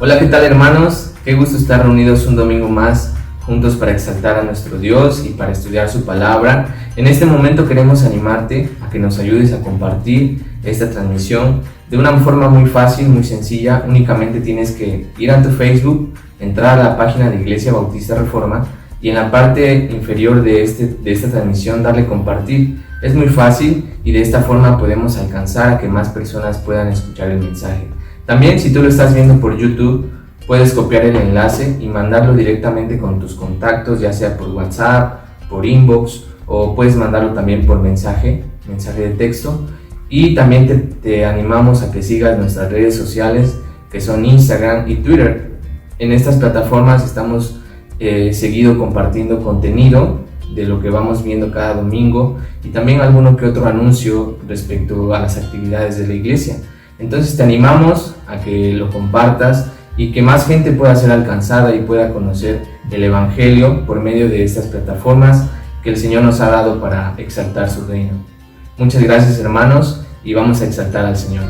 Hola, ¿qué tal, hermanos? Qué gusto estar reunidos un domingo más juntos para exaltar a nuestro Dios y para estudiar su palabra. En este momento queremos animarte a que nos ayudes a compartir esta transmisión de una forma muy fácil, muy sencilla. Únicamente tienes que ir a tu Facebook, entrar a la página de Iglesia Bautista Reforma y en la parte inferior de esta transmisión darle compartir. Es muy fácil y de esta forma podemos alcanzar a que más personas puedan escuchar el mensaje. También, si tú lo estás viendo por YouTube, puedes copiar el enlace y mandarlo directamente con tus contactos, ya sea por WhatsApp, por inbox, o puedes mandarlo también por mensaje de texto. Y también te animamos a que sigas nuestras redes sociales, que son Instagram y Twitter. En estas plataformas estamos seguido compartiendo contenido de lo que vamos viendo cada domingo y también alguno que otro anuncio respecto a las actividades de la iglesia. Entonces te animamos a que lo compartas y que más gente pueda ser alcanzada y pueda conocer el Evangelio por medio de estas plataformas que el Señor nos ha dado para exaltar su reino. Muchas gracias, hermanos, y vamos a exaltar al Señor.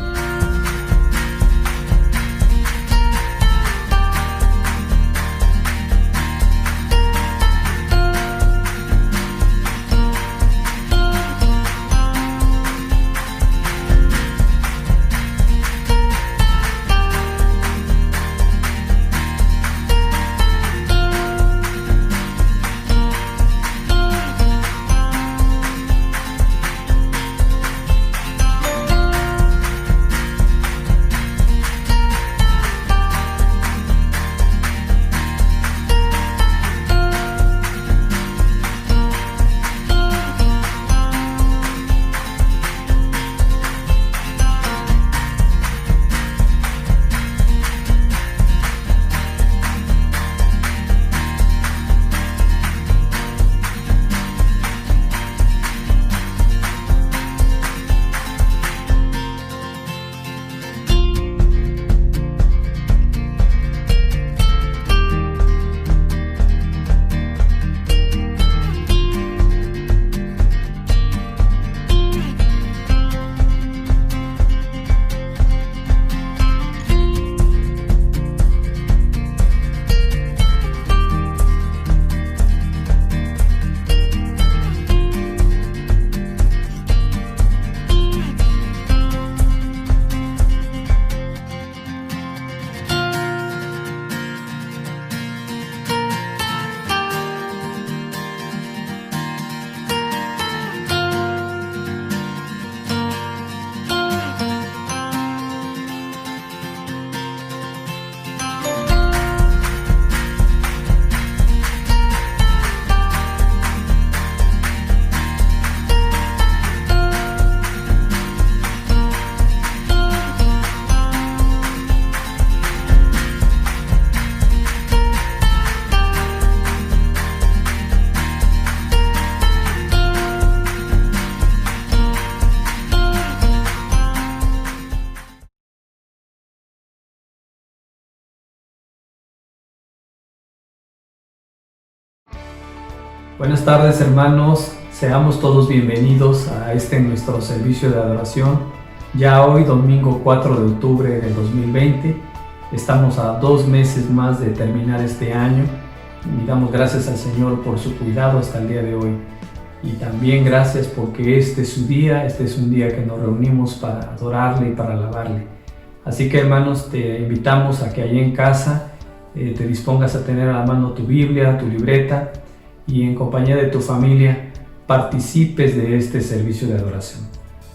Buenas tardes, hermanos, seamos todos bienvenidos a nuestro servicio de adoración. Ya hoy, domingo 4 de octubre del 2020, estamos a 2 meses más de terminar este año y damos gracias al Señor por su cuidado hasta el día de hoy. Y también gracias porque este es su día, este es un día que nos reunimos para adorarle y para alabarle. Así que, hermanos, te invitamos a que allí en casa te dispongas a tener a la mano tu Biblia, tu libreta, y en compañía de tu familia participes de este servicio de adoración.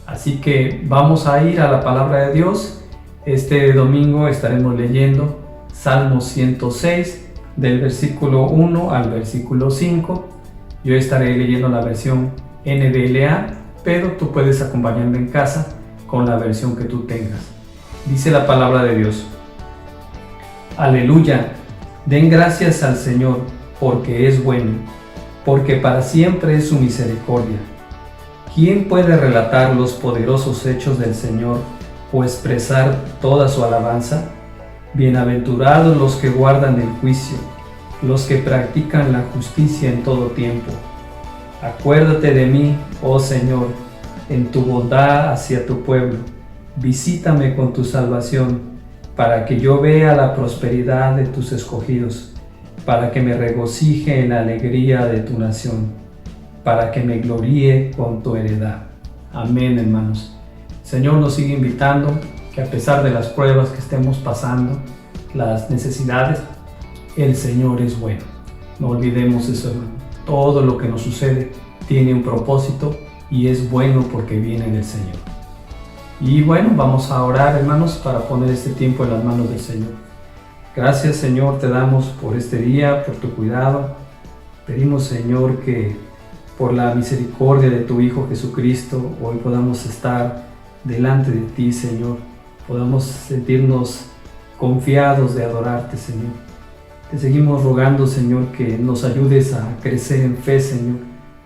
Así que vamos a ir a la palabra de Dios. Este domingo estaremos leyendo Salmo 106 del versículo 1 al versículo 5. Yo estaré leyendo la versión NDLA, pero tú puedes acompañarme en casa con la versión que tú tengas. Dice la palabra de Dios: Aleluya, den gracias al Señor porque es bueno, porque para siempre es su misericordia. ¿Quién puede relatar los poderosos hechos del Señor o expresar toda su alabanza? Bienaventurados los que guardan el juicio, los que practican la justicia en todo tiempo. Acuérdate de mí, oh Señor, en tu bondad hacia tu pueblo. Visítame con tu salvación, para que yo vea la prosperidad de tus escogidos, para que me regocije en la alegría de tu nación, para que me gloríe con tu heredad. Amén, hermanos. El Señor nos sigue invitando que a pesar de las pruebas que estemos pasando, las necesidades, el Señor es bueno. No olvidemos eso, hermano. Todo lo que nos sucede tiene un propósito y es bueno porque viene del Señor. Y bueno, vamos a orar, hermanos, para poner este tiempo en las manos del Señor. Gracias, Señor, te damos por este día, por tu cuidado. Pedimos, Señor, que por la misericordia de tu Hijo Jesucristo, hoy podamos estar delante de ti, Señor. Podamos sentirnos confiados de adorarte, Señor. Te seguimos rogando, Señor, que nos ayudes a crecer en fe, Señor,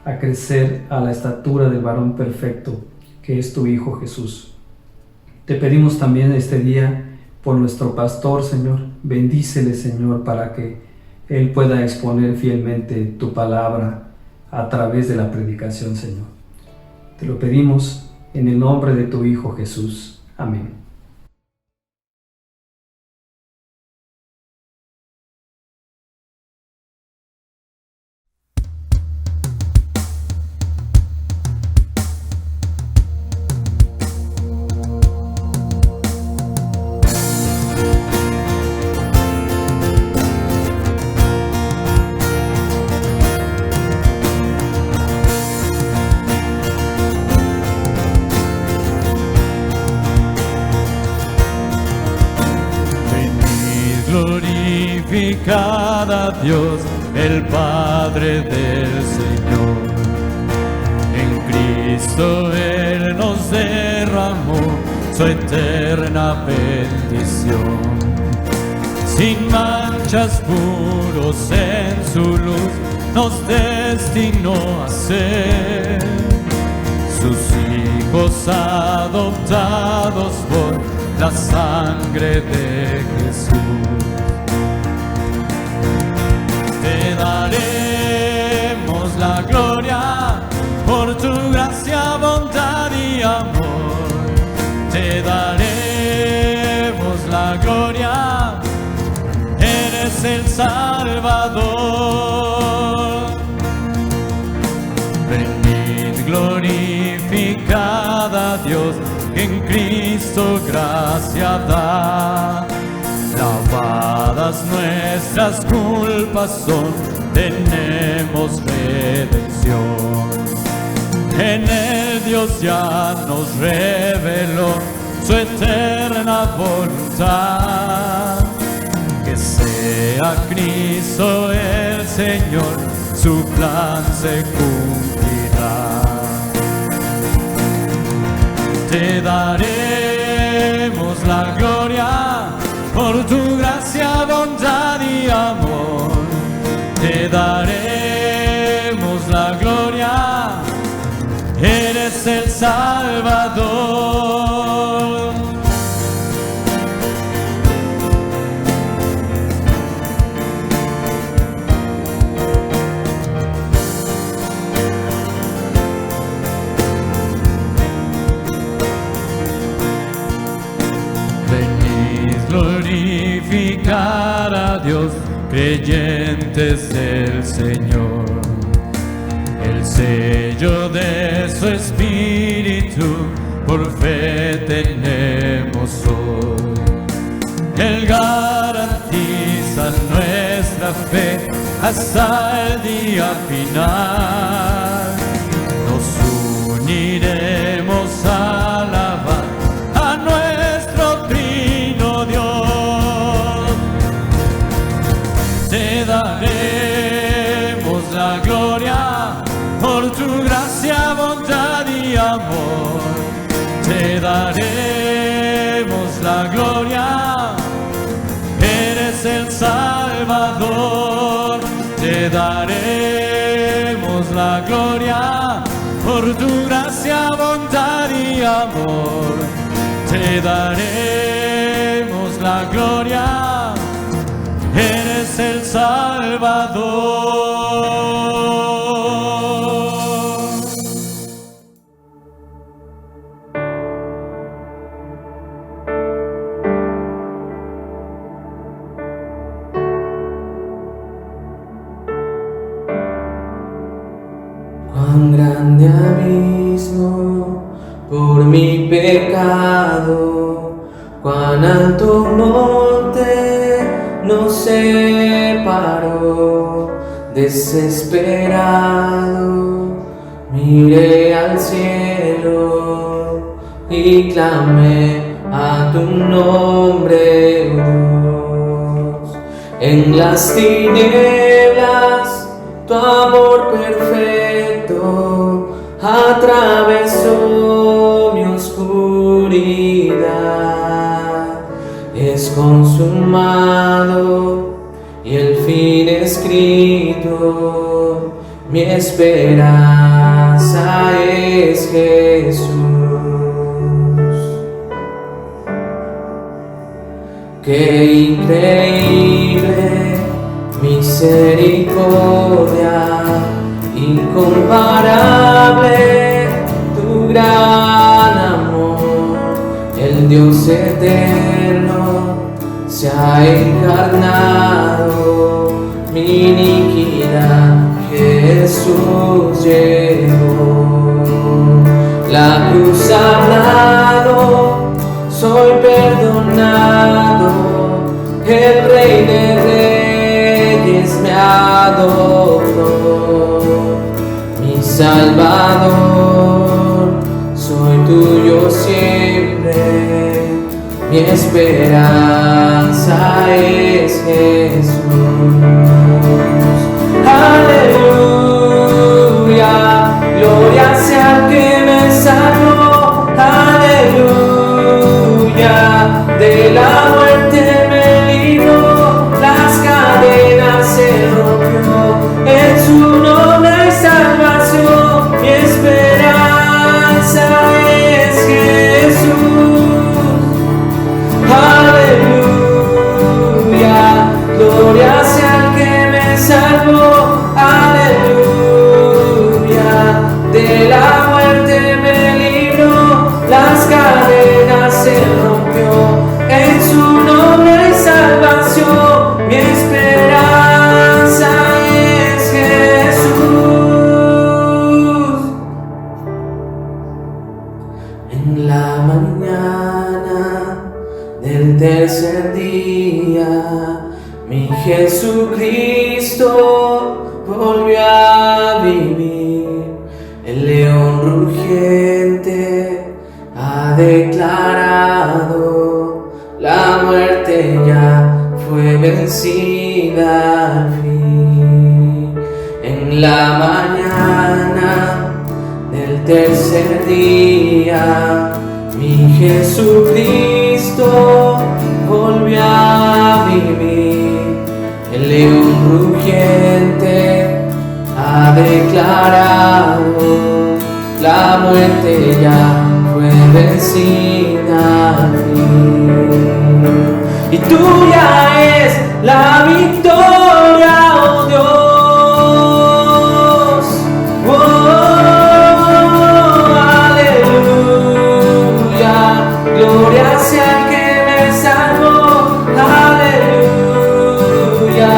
a crecer a la estatura del varón perfecto, que es tu Hijo Jesús. Te pedimos también este día por nuestro pastor, Señor. Bendícele, Señor, para que él pueda exponer fielmente tu palabra a través de la predicación, Señor. Te lo pedimos en el nombre de tu Hijo Jesús. Amén. Glorificad a Dios, el Padre del Señor. En Cristo Él nos derramó su eterna bendición. Sin manchas, puros en su luz, nos destinó a ser sus hijos adoptados por la sangre de Jesús. Te daremos la gloria por tu gracia, bondad y amor. Te daremos la gloria, eres el Salvador. Venid, glorificad a Dios, que en Cristo gracia da. Lavadas nuestras culpas son, tenemos redención. En él Dios ya nos reveló su eterna voluntad. Que sea Cristo el Señor, su plan se cumplirá. Te daremos la gloria por tu gracia, bondad y amor. Te daremos la gloria, eres el Salvador. Glorificar a Dios, creyentes del Señor. El sello de su Espíritu por fe tenemos hoy. Él garantiza nuestra fe hasta el día final. Nos uniremos a alabar a nuestro Trino Dios. Te daremos la gloria por tu gracia, bondad y amor. Te daremos la gloria, eres el Salvador. Te daremos la gloria por tu gracia, bondad y amor. Te daremos la gloria, eres el Salvador. mi pecado, cuán alto monte nos separó. Desesperado miré al cielo y clamé a tu nombre, Dios. En las tinieblas tu amor perfecto atravesó mi oscuridad. Es consumado y el fin escrito, mi esperanza es Jesús. Qué increíble misericordia, incomparable tu gran amor. El Dios eterno se ha encarnado, mi iniquidad Jesús llevó. La cruz ha hablado, soy perdonado, el Rey de Reyes me adoptó. Mi Salvador, soy tuyo siempre, mi esperanza es Jesús. Aleluya, gloria sea al que me salvó. Aleluya, de la muerte me libró, las cadenas se rompió, en su nombre hay salvación, mi esperanza es Jesús. Aleluya, gloria sea al que me salvó. Aleluya, de la muerte me libró, las cadenas se rompió, en su nombre hay salvación, mi esperanza es Jesús. En la mañana del tercer día, mi Jesucristo volvió a vivir. El león rugiente ha declarado, la muerte ya fue vencida al fin. En la mañana del tercer día, mi Jesucristo volvió a vivir. El león rugiente ha declarado, la muerte ya fue vencida al fin. Y tuya es la victoria, oh Dios. Oh, aleluya, gloria sea al que me salvó. Aleluya,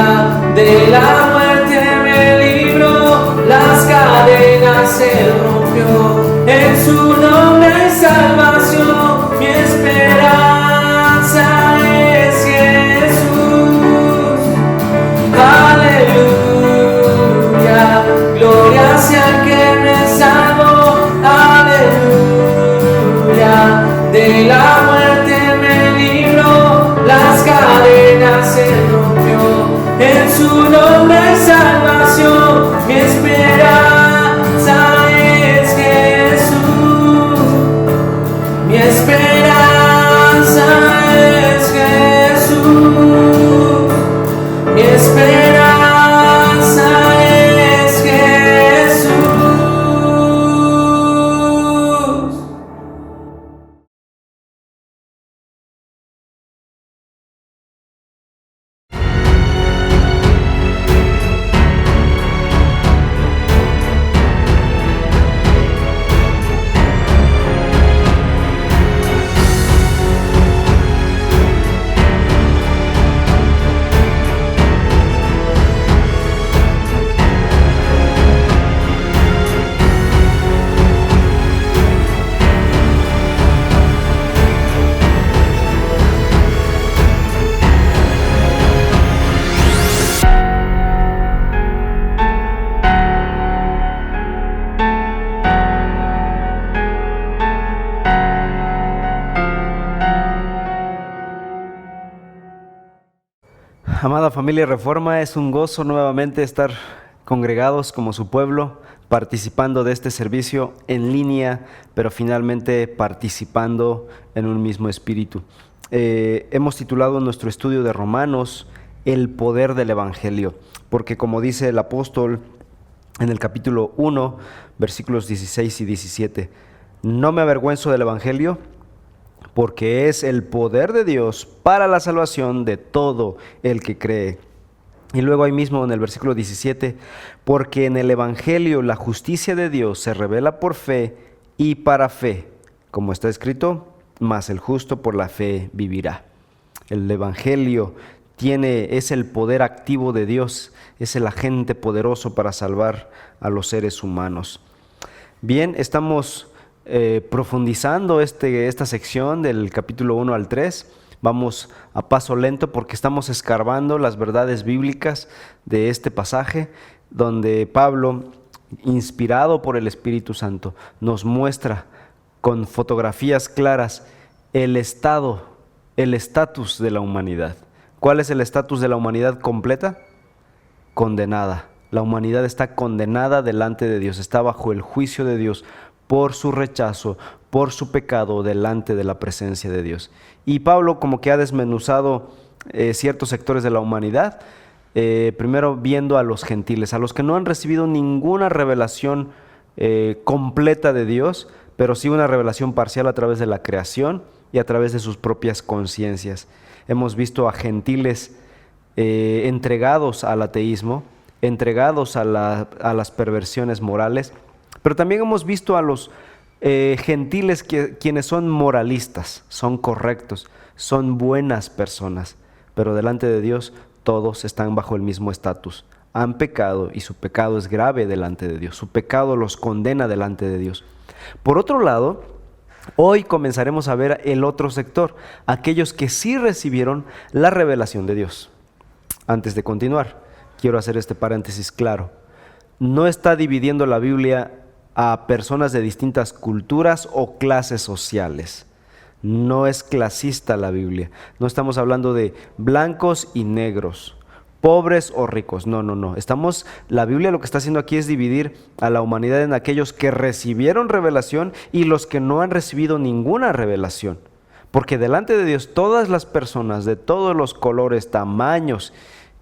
de la muerte me libró, las cadenas se rompió, en su nombre hay salvación, mi esperanza es Jesús. Aleluya, gloria sea al que me salvó. Aleluya, de la muerte me libró, las cadenas se rompió, en su nombre hay salvación, mi esperanza es Jesús. Mi esperanza es Jesús. Mi esperanza es Jesús. Amada familia Reforma, es un gozo nuevamente estar congregados como su pueblo, participando de este servicio en línea, pero finalmente participando en un mismo espíritu. Hemos titulado nuestro estudio de Romanos, El poder del Evangelio, porque como dice el apóstol en el capítulo 1, versículos 16 y 17, no me avergüenzo del Evangelio, porque es el poder de Dios para la salvación de todo el que cree. Y luego ahí mismo en el versículo 17, porque en el Evangelio la justicia de Dios se revela por fe y para fe, como está escrito, mas el justo por la fe vivirá. El Evangelio es el poder activo de Dios, es el agente poderoso para salvar a los seres humanos. Bien, estamos profundizando esta sección del capítulo 1 al 3. Vamos a paso lento porque estamos escarbando las verdades bíblicas de este pasaje, donde Pablo, inspirado por el Espíritu Santo, nos muestra con fotografías claras el estatus de la humanidad. ¿Cuál es el estatus de la humanidad completa? Condenada. La humanidad está condenada delante de Dios, está bajo el juicio de Dios por su rechazo, por su pecado delante de la presencia de Dios. Y Pablo como que ha desmenuzado ciertos sectores de la humanidad, primero viendo a los gentiles, a los que no han recibido ninguna revelación completa de Dios, pero sí una revelación parcial a través de la creación y a través de sus propias conciencias. Hemos visto a gentiles entregados al ateísmo, entregados a las perversiones morales, pero también hemos visto a los gentiles quienes son moralistas, son correctos, son buenas personas, pero delante de Dios todos están bajo el mismo estatus. Han pecado y su pecado es grave delante de Dios, su pecado los condena delante de Dios. Por otro lado, hoy comenzaremos a ver el otro sector, aquellos que sí recibieron la revelación de Dios. Antes de continuar, quiero hacer este paréntesis claro. No está dividiendo la Biblia a personas de distintas culturas o clases sociales. No es clasista la Biblia. No estamos hablando de blancos y negros, pobres o ricos. No. La Biblia lo que está haciendo aquí es dividir a la humanidad en aquellos que recibieron revelación y los que no han recibido ninguna revelación. Porque delante de Dios todas las personas de todos los colores, tamaños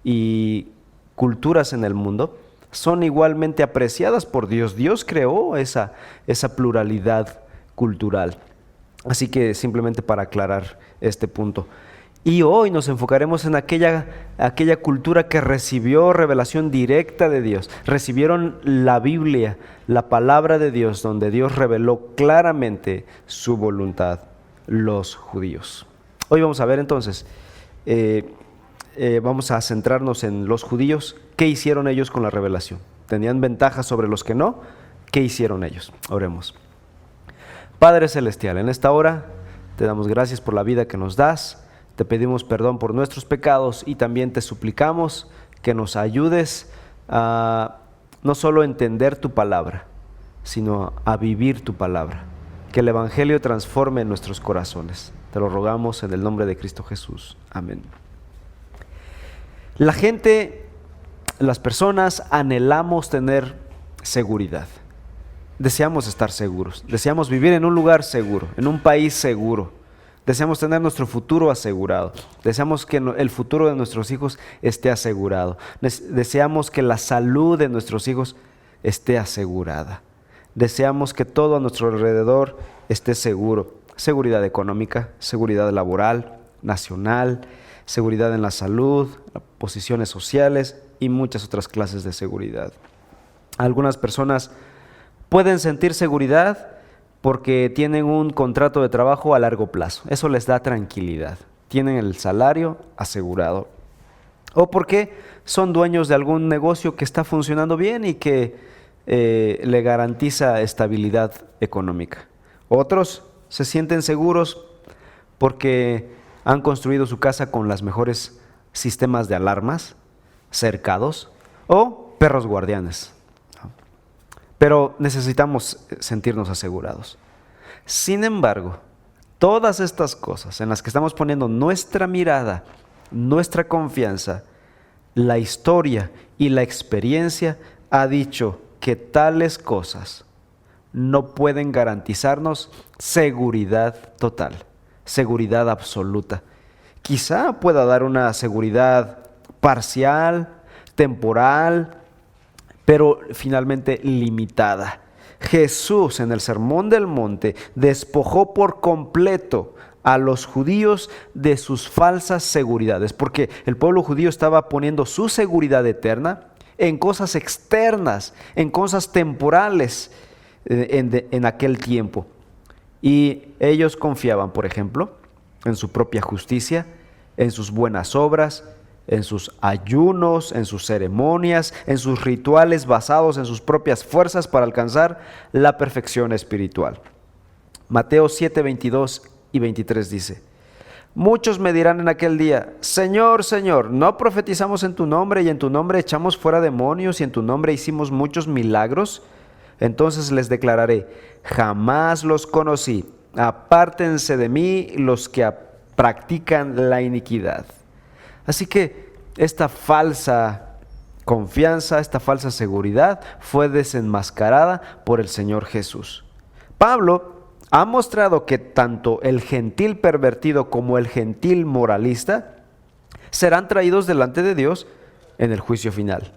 y culturas en el mundo son igualmente apreciadas por Dios. Dios creó esa pluralidad cultural. Así que simplemente para aclarar este punto. Y hoy nos enfocaremos en aquella cultura que recibió revelación directa de Dios. Recibieron la Biblia, la palabra de Dios, donde Dios reveló claramente su voluntad, los judíos. Hoy vamos a ver entonces, vamos a centrarnos en los judíos. ¿Qué hicieron ellos con la revelación? ¿Tenían ventajas sobre los que no? ¿Qué hicieron ellos? Oremos. Padre Celestial, en esta hora te damos gracias por la vida que nos das. Te pedimos perdón por nuestros pecados y también te suplicamos que nos ayudes a no solo entender tu palabra, sino a vivir tu palabra. Que el Evangelio transforme nuestros corazones. Te lo rogamos en el nombre de Cristo Jesús. Amén. Las personas anhelamos tener seguridad. Deseamos estar seguros, deseamos vivir en un lugar seguro, en un país seguro. Deseamos tener nuestro futuro asegurado. Deseamos que el futuro de nuestros hijos esté asegurado. Deseamos que la salud de nuestros hijos esté asegurada. Deseamos que todo a nuestro alrededor esté seguro. Seguridad económica, seguridad laboral, nacional, seguridad en la salud, posiciones sociales y muchas otras clases de seguridad. Algunas personas pueden sentir seguridad porque tienen un contrato de trabajo a largo plazo. Eso les da tranquilidad. Tienen el salario asegurado. O porque son dueños de algún negocio que está funcionando bien y que le garantiza estabilidad económica. Otros se sienten seguros porque han construido su casa con los mejores sistemas de alarmas, cercados o perros guardianes. Pero necesitamos sentirnos asegurados. Sin embargo, todas estas cosas en las que estamos poniendo nuestra mirada nuestra confianza, la historia y la experiencia ha dicho que tales cosas no pueden garantizarnos seguridad total, seguridad absoluta. Quizá pueda dar una seguridad parcial, temporal, pero finalmente limitada. Jesús en el Sermón del Monte despojó por completo a los judíos de sus falsas seguridades, porque el pueblo judío estaba poniendo su seguridad eterna en cosas externas, en cosas temporales en aquel tiempo. Y ellos confiaban, por ejemplo, en su propia justicia, en sus buenas obras, en sus ayunos, en sus ceremonias, en sus rituales basados en sus propias fuerzas para alcanzar la perfección espiritual. Mateo 7, 22 y 23 dice: muchos me dirán en aquel día: Señor, Señor, ¿no profetizamos en tu nombre y en tu nombre echamos fuera demonios y en tu nombre hicimos muchos milagros? Entonces les declararé: jamás los conocí, apártense de mí los que practican la iniquidad. Así que esta falsa confianza, esta falsa seguridad fue desenmascarada por el Señor Jesús. Pablo ha mostrado que tanto el gentil pervertido como el gentil moralista serán traídos delante de Dios en el juicio final.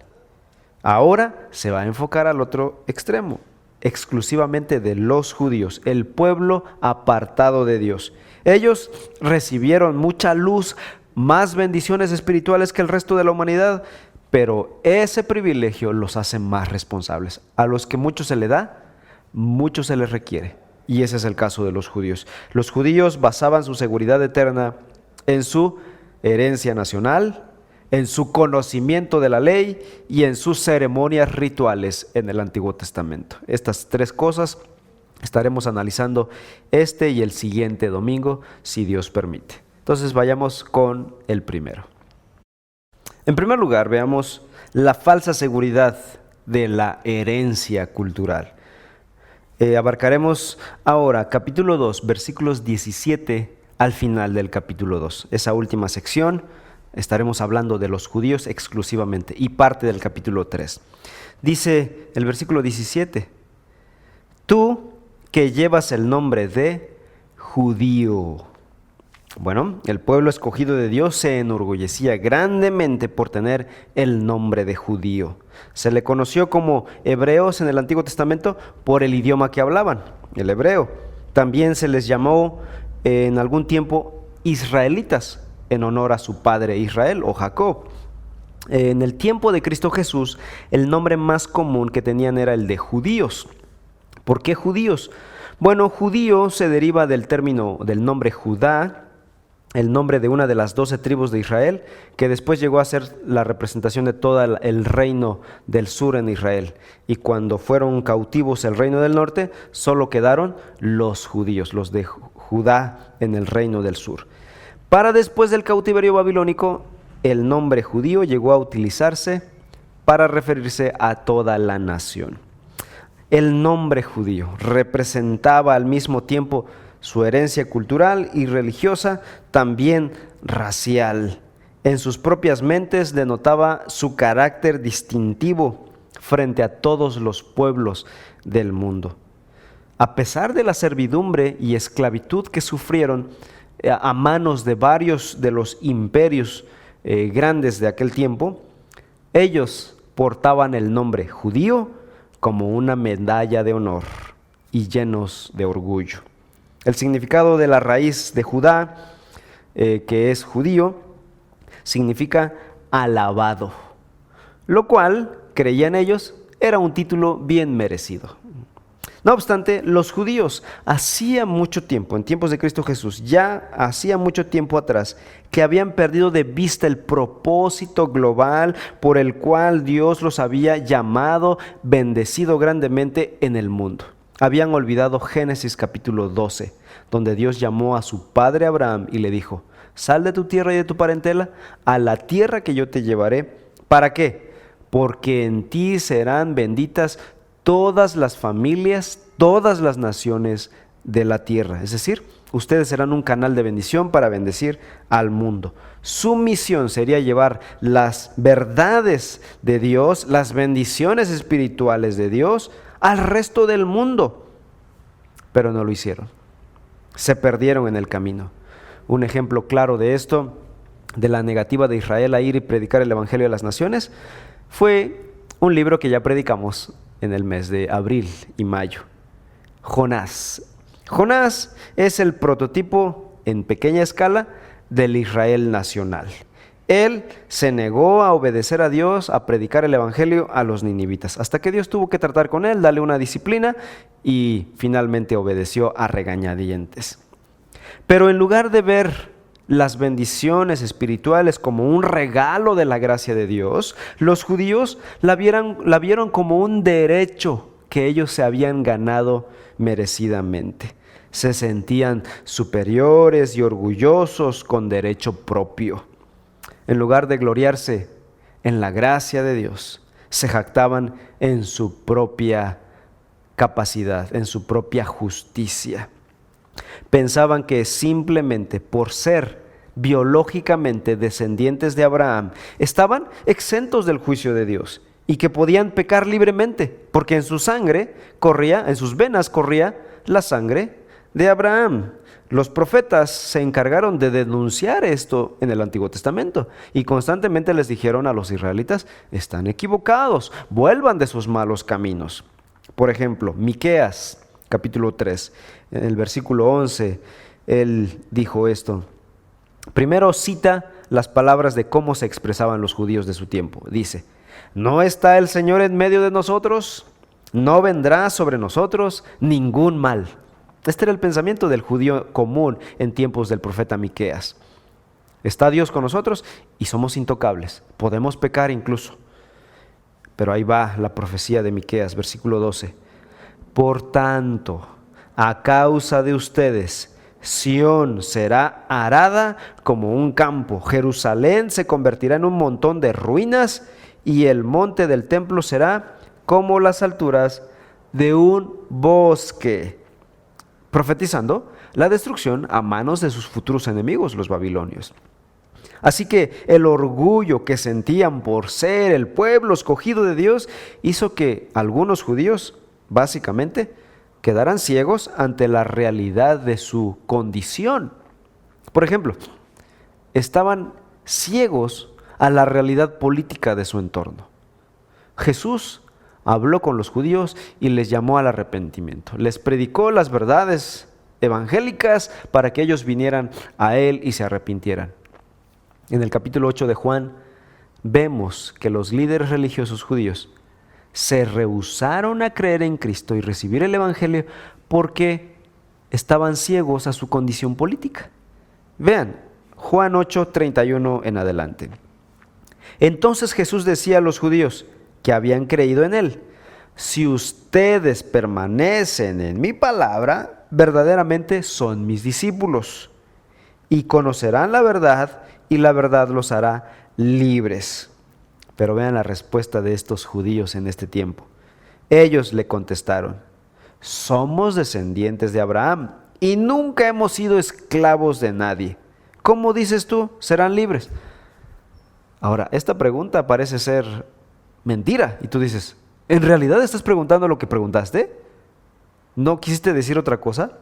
Ahora se va a enfocar al otro extremo, exclusivamente de los judíos, el pueblo apartado de Dios. Ellos recibieron mucha luz, más bendiciones espirituales que el resto de la humanidad, pero ese privilegio los hace más responsables. A los que mucho se le da, mucho se les requiere. Y ese es el caso de los judíos. Los judíos basaban su seguridad eterna en su herencia nacional, en su conocimiento de la ley y en sus ceremonias rituales en el Antiguo Testamento. Estas tres cosas estaremos analizando este y el siguiente domingo, si Dios permite. Entonces vayamos con el primero. En primer lugar, veamos la falsa seguridad de la herencia cultural. Abarcaremos ahora capítulo 2, versículos 17 al final del capítulo 2. Esa última sección estaremos hablando de los judíos exclusivamente y parte del capítulo 3. Dice el versículo 17: tú que llevas el nombre de judío. Bueno, el pueblo escogido de Dios se enorgullecía grandemente por tener el nombre de judío. Se le conoció como hebreos en el Antiguo Testamento por el idioma que hablaban, el hebreo. También se les llamó en algún tiempo israelitas, en honor a su padre Israel o Jacob. En el tiempo de Cristo Jesús, el nombre más común que tenían era el de judíos. ¿Por qué judíos? Bueno, judío se deriva del nombre Judá, el nombre de una de las 12 tribus de Israel, que después llegó a ser la representación de todo el reino del sur en Israel. Y cuando fueron cautivos el reino del norte, solo quedaron los judíos, los de Judá en el reino del sur. Para después del cautiverio babilónico, el nombre judío llegó a utilizarse para referirse a toda la nación. El nombre judío representaba al mismo tiempo su herencia cultural y religiosa, también racial. En sus propias mentes denotaba su carácter distintivo frente a todos los pueblos del mundo. A pesar de la servidumbre y esclavitud que sufrieron a manos de varios de los imperios grandes de aquel tiempo, ellos portaban el nombre judío como una medalla de honor y llenos de orgullo. El significado de la raíz de Judá, que es judío, significa alabado, lo cual, creían ellos, era un título bien merecido. No obstante, los judíos hacía mucho tiempo, en tiempos de Cristo Jesús, ya hacía mucho tiempo atrás, que habían perdido de vista el propósito global por el cual Dios los había llamado, bendecido grandemente en el mundo. Habían olvidado Génesis capítulo 12, donde Dios llamó a su padre Abraham y le dijo: sal de tu tierra y de tu parentela a la tierra que yo te llevaré. ¿Para qué? Porque en ti serán benditas todas las familias, todas las naciones de la tierra. Es decir, ustedes serán un canal de bendición para bendecir al mundo. Su misión sería llevar las verdades de Dios, las bendiciones espirituales de Dios al resto del mundo. Pero no lo hicieron. Se perdieron en el camino. Un ejemplo claro de esto, de la negativa de Israel a ir y predicar el Evangelio a las naciones, fue un libro que ya predicamos en el mes de abril y mayo. Jonás. Jonás es el prototipo en pequeña escala del Israel nacional. Él se negó a obedecer a Dios, a predicar el Evangelio a los ninivitas, hasta que Dios tuvo que tratar con él, darle una disciplina y finalmente obedeció a regañadientes. Pero en lugar de ver las bendiciones espirituales como un regalo de la gracia de Dios, los judíos la vieron como un derecho que ellos se habían ganado merecidamente. Se sentían superiores y orgullosos con derecho propio. En lugar de gloriarse en la gracia de Dios, se jactaban en su propia capacidad, en su propia justicia. Pensaban que simplemente por ser biológicamente descendientes de Abraham, estaban exentos del juicio de Dios y que podían pecar libremente, porque en su sangre corría, en sus venas corría la sangre de Abraham. Los profetas se encargaron de denunciar esto en el Antiguo Testamento y constantemente les dijeron a los israelitas: están equivocados, vuelvan de sus malos caminos. Por ejemplo, Miqueas, capítulo 3, en el versículo 11, él dijo esto. Primero cita las palabras de cómo se expresaban los judíos de su tiempo. Dice: ¿no está el Señor en medio de nosotros? ¿No vendrá sobre nosotros ningún mal? Este era el pensamiento del judío común en tiempos del profeta Miqueas. Está Dios con nosotros y somos intocables, podemos pecar incluso. Pero ahí va la profecía de Miqueas, versículo 12. Por tanto, a causa de ustedes, Sión será arada como un campo, Jerusalén se convertirá en un montón de ruinas y el monte del templo será como las alturas de un bosque, profetizando la destrucción a manos de sus futuros enemigos, los babilonios. Así que el orgullo que sentían por ser el pueblo escogido de Dios hizo que algunos judíos, básicamente, quedaran ciegos ante la realidad de su condición. Por ejemplo, estaban ciegos a la realidad política de su entorno. Jesús habló con los judíos y les llamó al arrepentimiento. Les predicó las verdades evangélicas para que ellos vinieran a Él y se arrepintieran. En el capítulo 8 de Juan vemos que los líderes religiosos judíos se rehusaron a creer en Cristo y recibir el Evangelio porque estaban ciegos a su condición política. Vean, Juan 8:31 en adelante. Entonces Jesús decía a los judíos que habían creído en Él: si ustedes permanecen en mi palabra, verdaderamente son mis discípulos y conocerán la verdad y la verdad los hará libres. Pero vean la respuesta de estos judíos en este tiempo. Ellos le contestaron: somos descendientes de Abraham y nunca hemos sido esclavos de nadie. ¿Cómo dices tú, serán libres? Ahora, esta pregunta parece ser mentira. Y tú dices: ¿en realidad estás preguntando lo que preguntaste? ¿No quisiste decir otra cosa?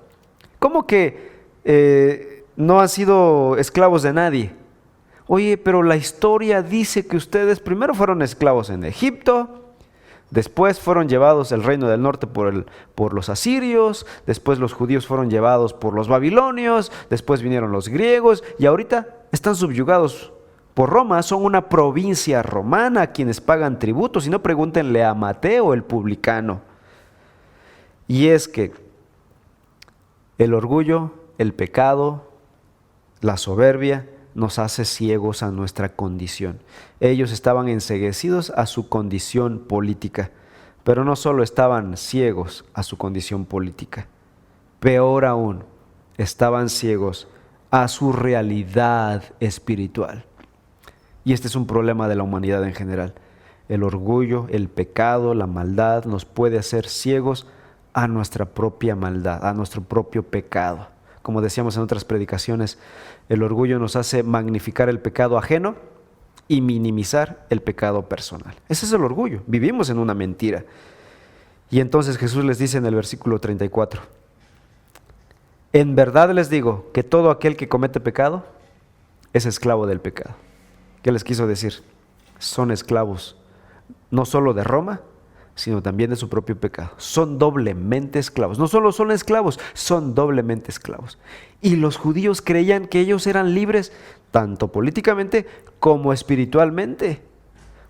¿Cómo que no han sido esclavos de nadie? Oye, pero la historia dice que ustedes primero fueron esclavos en Egipto, después fueron llevados al reino del norte por los asirios, después los judíos fueron llevados por los babilonios, después vinieron los griegos y ahorita están subyugados por Roma. Son una provincia romana a quienes pagan tributos, y no pregúntenle a Mateo el publicano. Y es que el orgullo, el pecado, la soberbia nos hace ciegos a nuestra condición. Ellos estaban enceguecidos a su condición política, pero no solo estaban ciegos a su condición política, peor aún, estaban ciegos a su realidad espiritual. Y este es un problema de la humanidad en general. El orgullo, el pecado, la maldad nos puede hacer ciegos a nuestra propia maldad, a nuestro propio pecado. Como decíamos en otras predicaciones, el orgullo nos hace magnificar el pecado ajeno y minimizar el pecado personal. Ese es el orgullo. Vivimos en una mentira. Y entonces Jesús les dice en el versículo 34, en verdad les digo que todo aquel que comete pecado es esclavo del pecado. ¿Qué les quiso decir? Son esclavos no solo de Roma, sino también de su propio pecado. Son doblemente esclavos. No solo son esclavos, son doblemente esclavos. Y los judíos creían que ellos eran libres tanto políticamente como espiritualmente.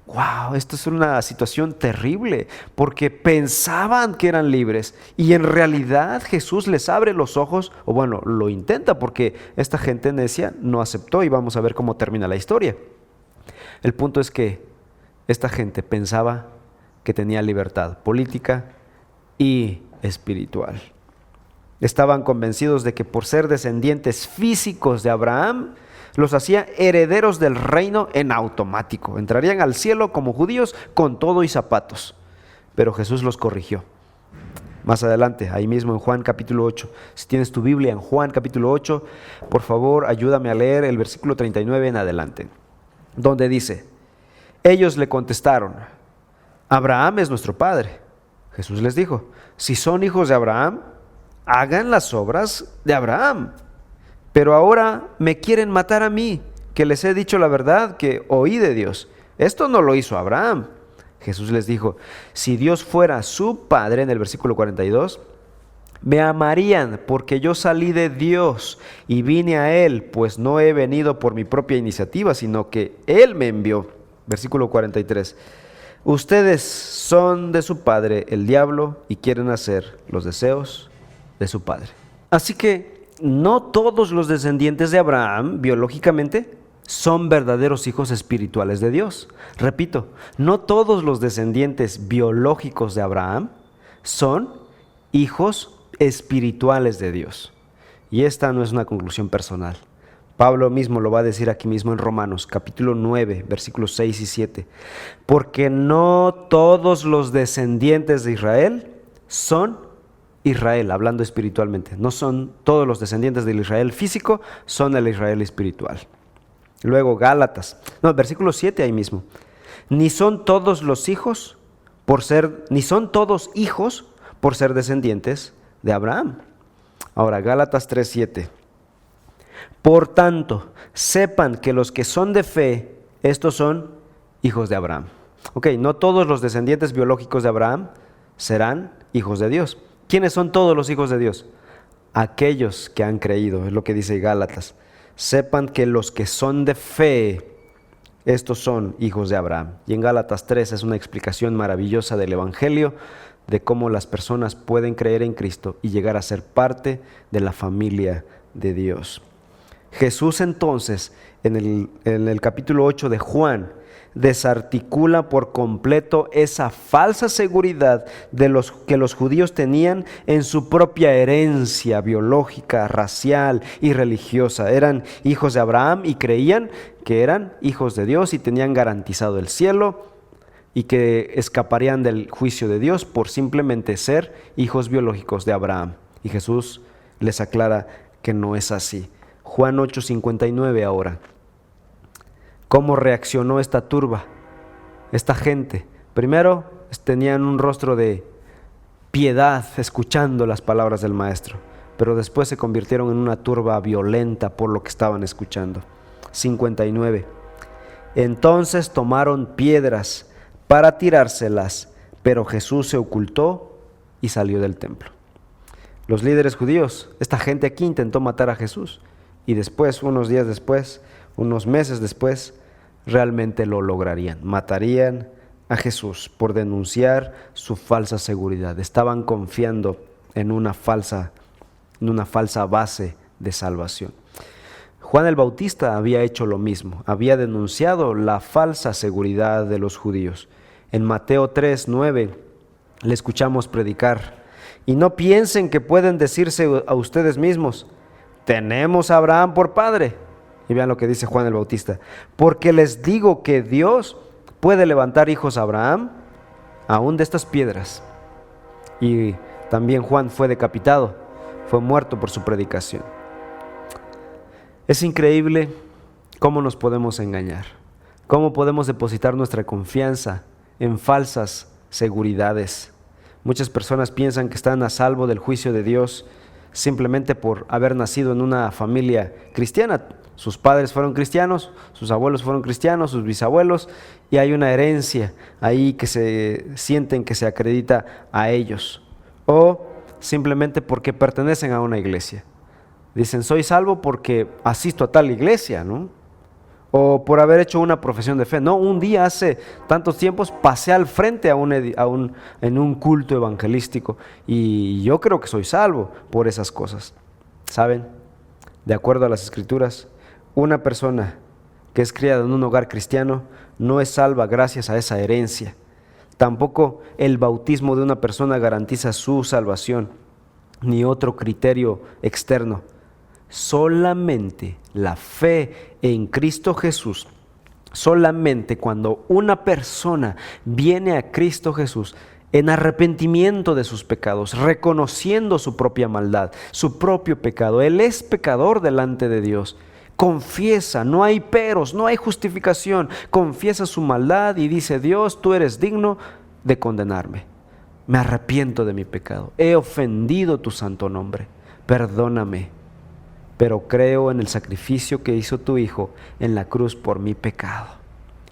¡Wow! Esto es una situación terrible, porque pensaban que eran libres y en realidad Jesús les abre los ojos, o bueno, lo intenta, porque esta gente necia no aceptó, y vamos a ver cómo termina la historia. El punto es que esta gente pensaba que tenía libertad política y espiritual. Estaban convencidos de que por ser descendientes físicos de Abraham, los hacía herederos del reino en automático. Entrarían al cielo como judíos con todo y zapatos. Pero Jesús los corrigió. Más adelante, ahí mismo en Juan capítulo 8. Si tienes tu Biblia en Juan capítulo 8, por favor ayúdame a leer el versículo 39 en adelante, donde dice, ellos le contestaron, Abraham es nuestro padre. Jesús les dijo, si son hijos de Abraham, hagan las obras de Abraham. Pero ahora me quieren matar a mí, que les he dicho la verdad que oí de Dios. Esto no lo hizo Abraham. Jesús les dijo, si Dios fuera su padre, en el versículo 42, me amarían porque yo salí de Dios y vine a Él, pues no he venido por mi propia iniciativa, sino que Él me envió. Versículo 43. Ustedes son de su padre el diablo y quieren hacer los deseos de su padre. Así que no todos los descendientes de Abraham, biológicamente, son verdaderos hijos espirituales de Dios. Repito, no todos los descendientes biológicos de Abraham son hijos espirituales de Dios. Y esta no es una conclusión personal. Pablo mismo lo va a decir aquí mismo en Romanos, capítulo 9, versículos 6 y 7. Porque no todos los descendientes de Israel son Israel, hablando espiritualmente. No son todos los descendientes del Israel físico, son el Israel espiritual. Luego Gálatas, versículo 7 ahí mismo. Ni son todos hijos por ser descendientes de Abraham. Ahora, Gálatas 3:7. Por tanto, sepan que los que son de fe, estos son hijos de Abraham. No todos los descendientes biológicos de Abraham serán hijos de Dios. ¿Quiénes son todos los hijos de Dios? Aquellos que han creído, es lo que dice Gálatas. Sepan que los que son de fe, estos son hijos de Abraham. Y en Gálatas 3 es una explicación maravillosa del Evangelio, de cómo las personas pueden creer en Cristo y llegar a ser parte de la familia de Dios. Jesús entonces, en el capítulo 8 de Juan, desarticula por completo esa falsa seguridad que los judíos tenían en su propia herencia biológica, racial y religiosa. Eran hijos de Abraham y creían que eran hijos de Dios y tenían garantizado el cielo y que escaparían del juicio de Dios por simplemente ser hijos biológicos de Abraham. Y Jesús les aclara que no es así. Juan 8:59 ahora. ¿Cómo reaccionó esta turba, esta gente? Primero, tenían un rostro de piedad escuchando las palabras del maestro, pero después se convirtieron en una turba violenta por lo que estaban escuchando. 59. Entonces tomaron piedras para tirárselas, pero Jesús se ocultó y salió del templo. Los líderes judíos, esta gente aquí intentó matar a Jesús y después, unos días después, unos meses después, realmente lo lograrían. Matarían a Jesús por denunciar su falsa seguridad. Estaban confiando en una falsa base de salvación. Juan el Bautista había hecho lo mismo. Había denunciado la falsa seguridad de los judíos. En Mateo 3:9 le escuchamos predicar. Y no piensen que pueden decirse a ustedes mismos, tenemos a Abraham por padre. Y vean lo que dice Juan el Bautista. Porque les digo que Dios puede levantar hijos a Abraham aún de estas piedras. Y También Juan fue decapitado, fue muerto por su predicación. Es increíble cómo nos podemos engañar, cómo podemos depositar nuestra confianza en falsas seguridades. Muchas personas piensan que están a salvo del juicio de Dios simplemente por haber nacido en una familia cristiana. Sus padres fueron cristianos, sus abuelos fueron cristianos, sus bisabuelos, y hay una herencia ahí que se sienten que se acredita a ellos. O simplemente porque pertenecen a una iglesia. Dicen, soy salvo porque asisto a tal iglesia, ¿no? O por haber hecho una profesión de fe. No, un día hace tantos tiempos pasé al frente en un culto evangelístico y yo creo que soy salvo por esas cosas. ¿Saben? De acuerdo a las Escrituras, una persona que es criada en un hogar cristiano no es salva gracias a esa herencia. Tampoco el bautismo de una persona garantiza su salvación, ni otro criterio externo. Solamente la fe en Cristo Jesús, solamente cuando una persona viene a Cristo Jesús en arrepentimiento de sus pecados, reconociendo su propia maldad, su propio pecado, Él es pecador delante de Dios, confiesa, no hay peros, no hay justificación, confiesa su maldad y dice, Dios, tú eres digno de condenarme, me arrepiento de mi pecado, he ofendido tu santo nombre, perdóname, pero creo en el sacrificio que hizo tu Hijo en la cruz por mi pecado.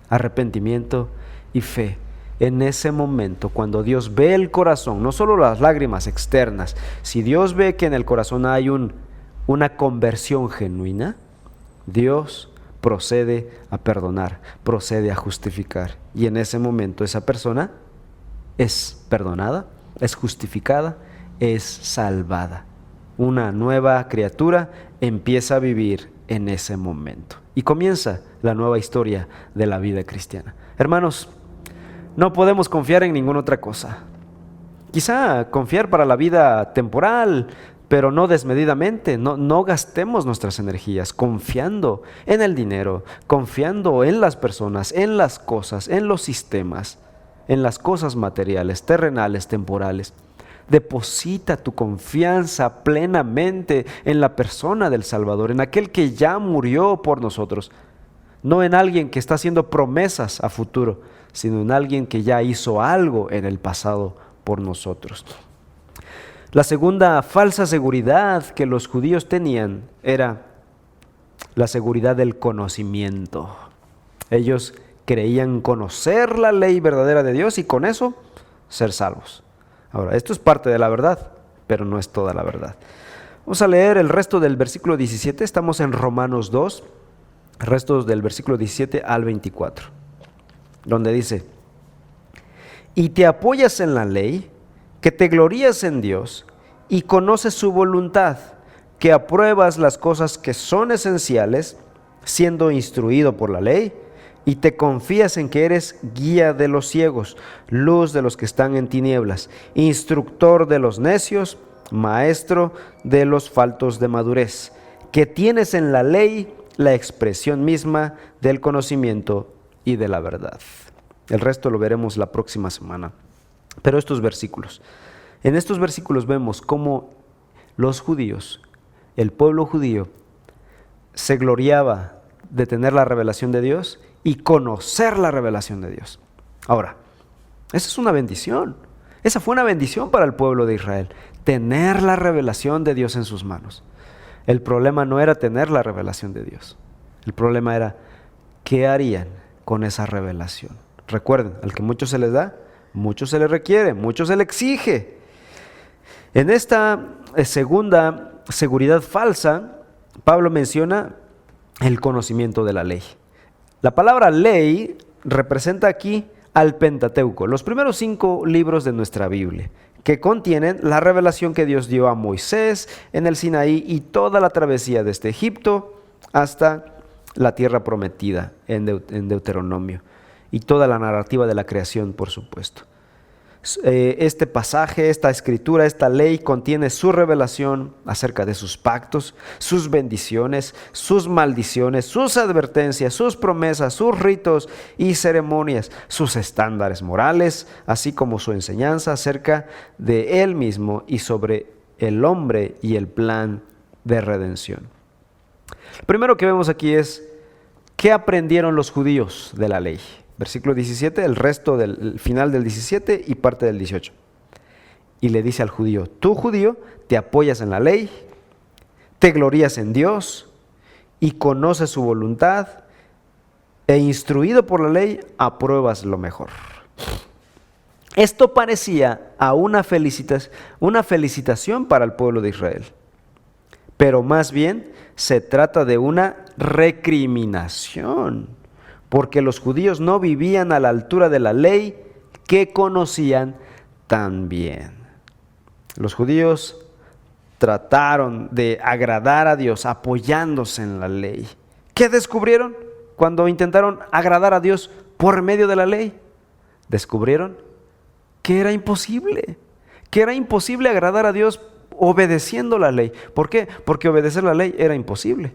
Arrepentimiento y fe. En ese momento, cuando Dios ve el corazón, no solo las lágrimas externas, si Dios ve que en el corazón hay una conversión genuina, Dios procede a perdonar, procede a justificar. Y en ese momento esa persona es perdonada, es justificada, es salvada. Una nueva criatura empieza a vivir en ese momento. Y comienza la nueva historia de la vida cristiana. Hermanos, no podemos confiar en ninguna otra cosa. Quizá confiar para la vida temporal, pero no desmedidamente. No gastemos nuestras energías confiando en el dinero, confiando en las personas, en las cosas, en los sistemas, en las cosas materiales, terrenales, temporales. Deposita tu confianza plenamente en la persona del Salvador, en aquel que ya murió por nosotros. No en alguien que está haciendo promesas a futuro, sino en alguien que ya hizo algo en el pasado por nosotros. La segunda falsa seguridad que los judíos tenían era la seguridad del conocimiento. Ellos creían conocer la ley verdadera de Dios y con eso ser salvos. Ahora, esto es parte de la verdad, pero no es toda la verdad. Vamos a leer el resto del versículo 17, estamos en Romanos 2, restos del versículo 17 al 24, donde dice, y te apoyas en la ley, que te glorías en Dios y conoces su voluntad, que apruebas las cosas que son esenciales, siendo instruido por la ley, y te confías en que eres guía de los ciegos, luz de los que están en tinieblas, instructor de los necios, maestro de los faltos de madurez, que tienes en la ley la expresión misma del conocimiento y de la verdad. El resto lo veremos la próxima semana. Pero en estos versículos vemos cómo los judíos, el pueblo judío, se gloriaba de tener la revelación de Dios y conocer la revelación de Dios. Ahora, esa es una bendición. Esa fue una bendición para el pueblo de Israel, tener la revelación de Dios en sus manos. El problema no era tener la revelación de Dios. El problema era, ¿qué harían con esa revelación? Recuerden, al que mucho se les da, mucho se le requiere, mucho se le exige. En esta segunda seguridad falsa, Pablo menciona el conocimiento de la ley. La palabra ley representa aquí al Pentateuco, los primeros 5 libros de nuestra Biblia, que contienen la revelación que Dios dio a Moisés en el Sinaí y toda la travesía desde Egipto hasta la tierra prometida en Deuteronomio, y toda la narrativa de la creación, por supuesto. Este pasaje, esta escritura, esta ley contiene su revelación acerca de sus pactos, sus bendiciones, sus maldiciones, sus advertencias, sus promesas, sus ritos y ceremonias, sus estándares morales, así como su enseñanza acerca de Él mismo y sobre el hombre y el plan de redención. Lo primero que vemos aquí es ¿qué aprendieron los judíos de la ley? Versículo 17, el resto del final del 17 y parte del 18. Y le dice al judío, tú judío te apoyas en la ley, te glorías en Dios y conoces su voluntad e instruido por la ley apruebas lo mejor. Esto parecía a una felicitación para el pueblo de Israel, pero más bien se trata de una recriminación, porque los judíos no vivían a la altura de la ley que conocían tan bien. Los judíos trataron de agradar a Dios apoyándose en la ley. ¿Qué descubrieron cuando intentaron agradar a Dios por medio de la ley? Descubrieron que era imposible agradar a Dios obedeciendo la ley. ¿Por qué? Porque obedecer la ley era imposible.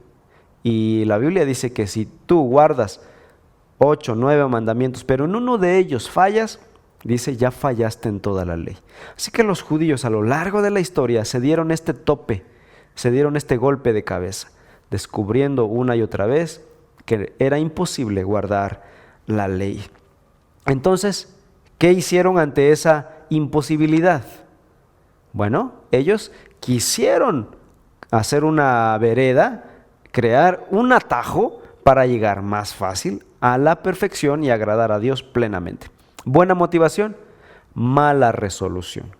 Y la Biblia dice que si tú guardas 8, 9 mandamientos, pero en uno de ellos fallas, dice, ya fallaste en toda la ley. Así que los judíos a lo largo de la historia se dieron este tope, se dieron este golpe de cabeza, descubriendo una y otra vez que era imposible guardar la ley. Entonces, ¿qué hicieron ante esa imposibilidad? Bueno, ellos quisieron hacer una vereda, crear un atajo para llegar más fácil a la perfección y agradar a Dios plenamente. Buena motivación, mala resolución,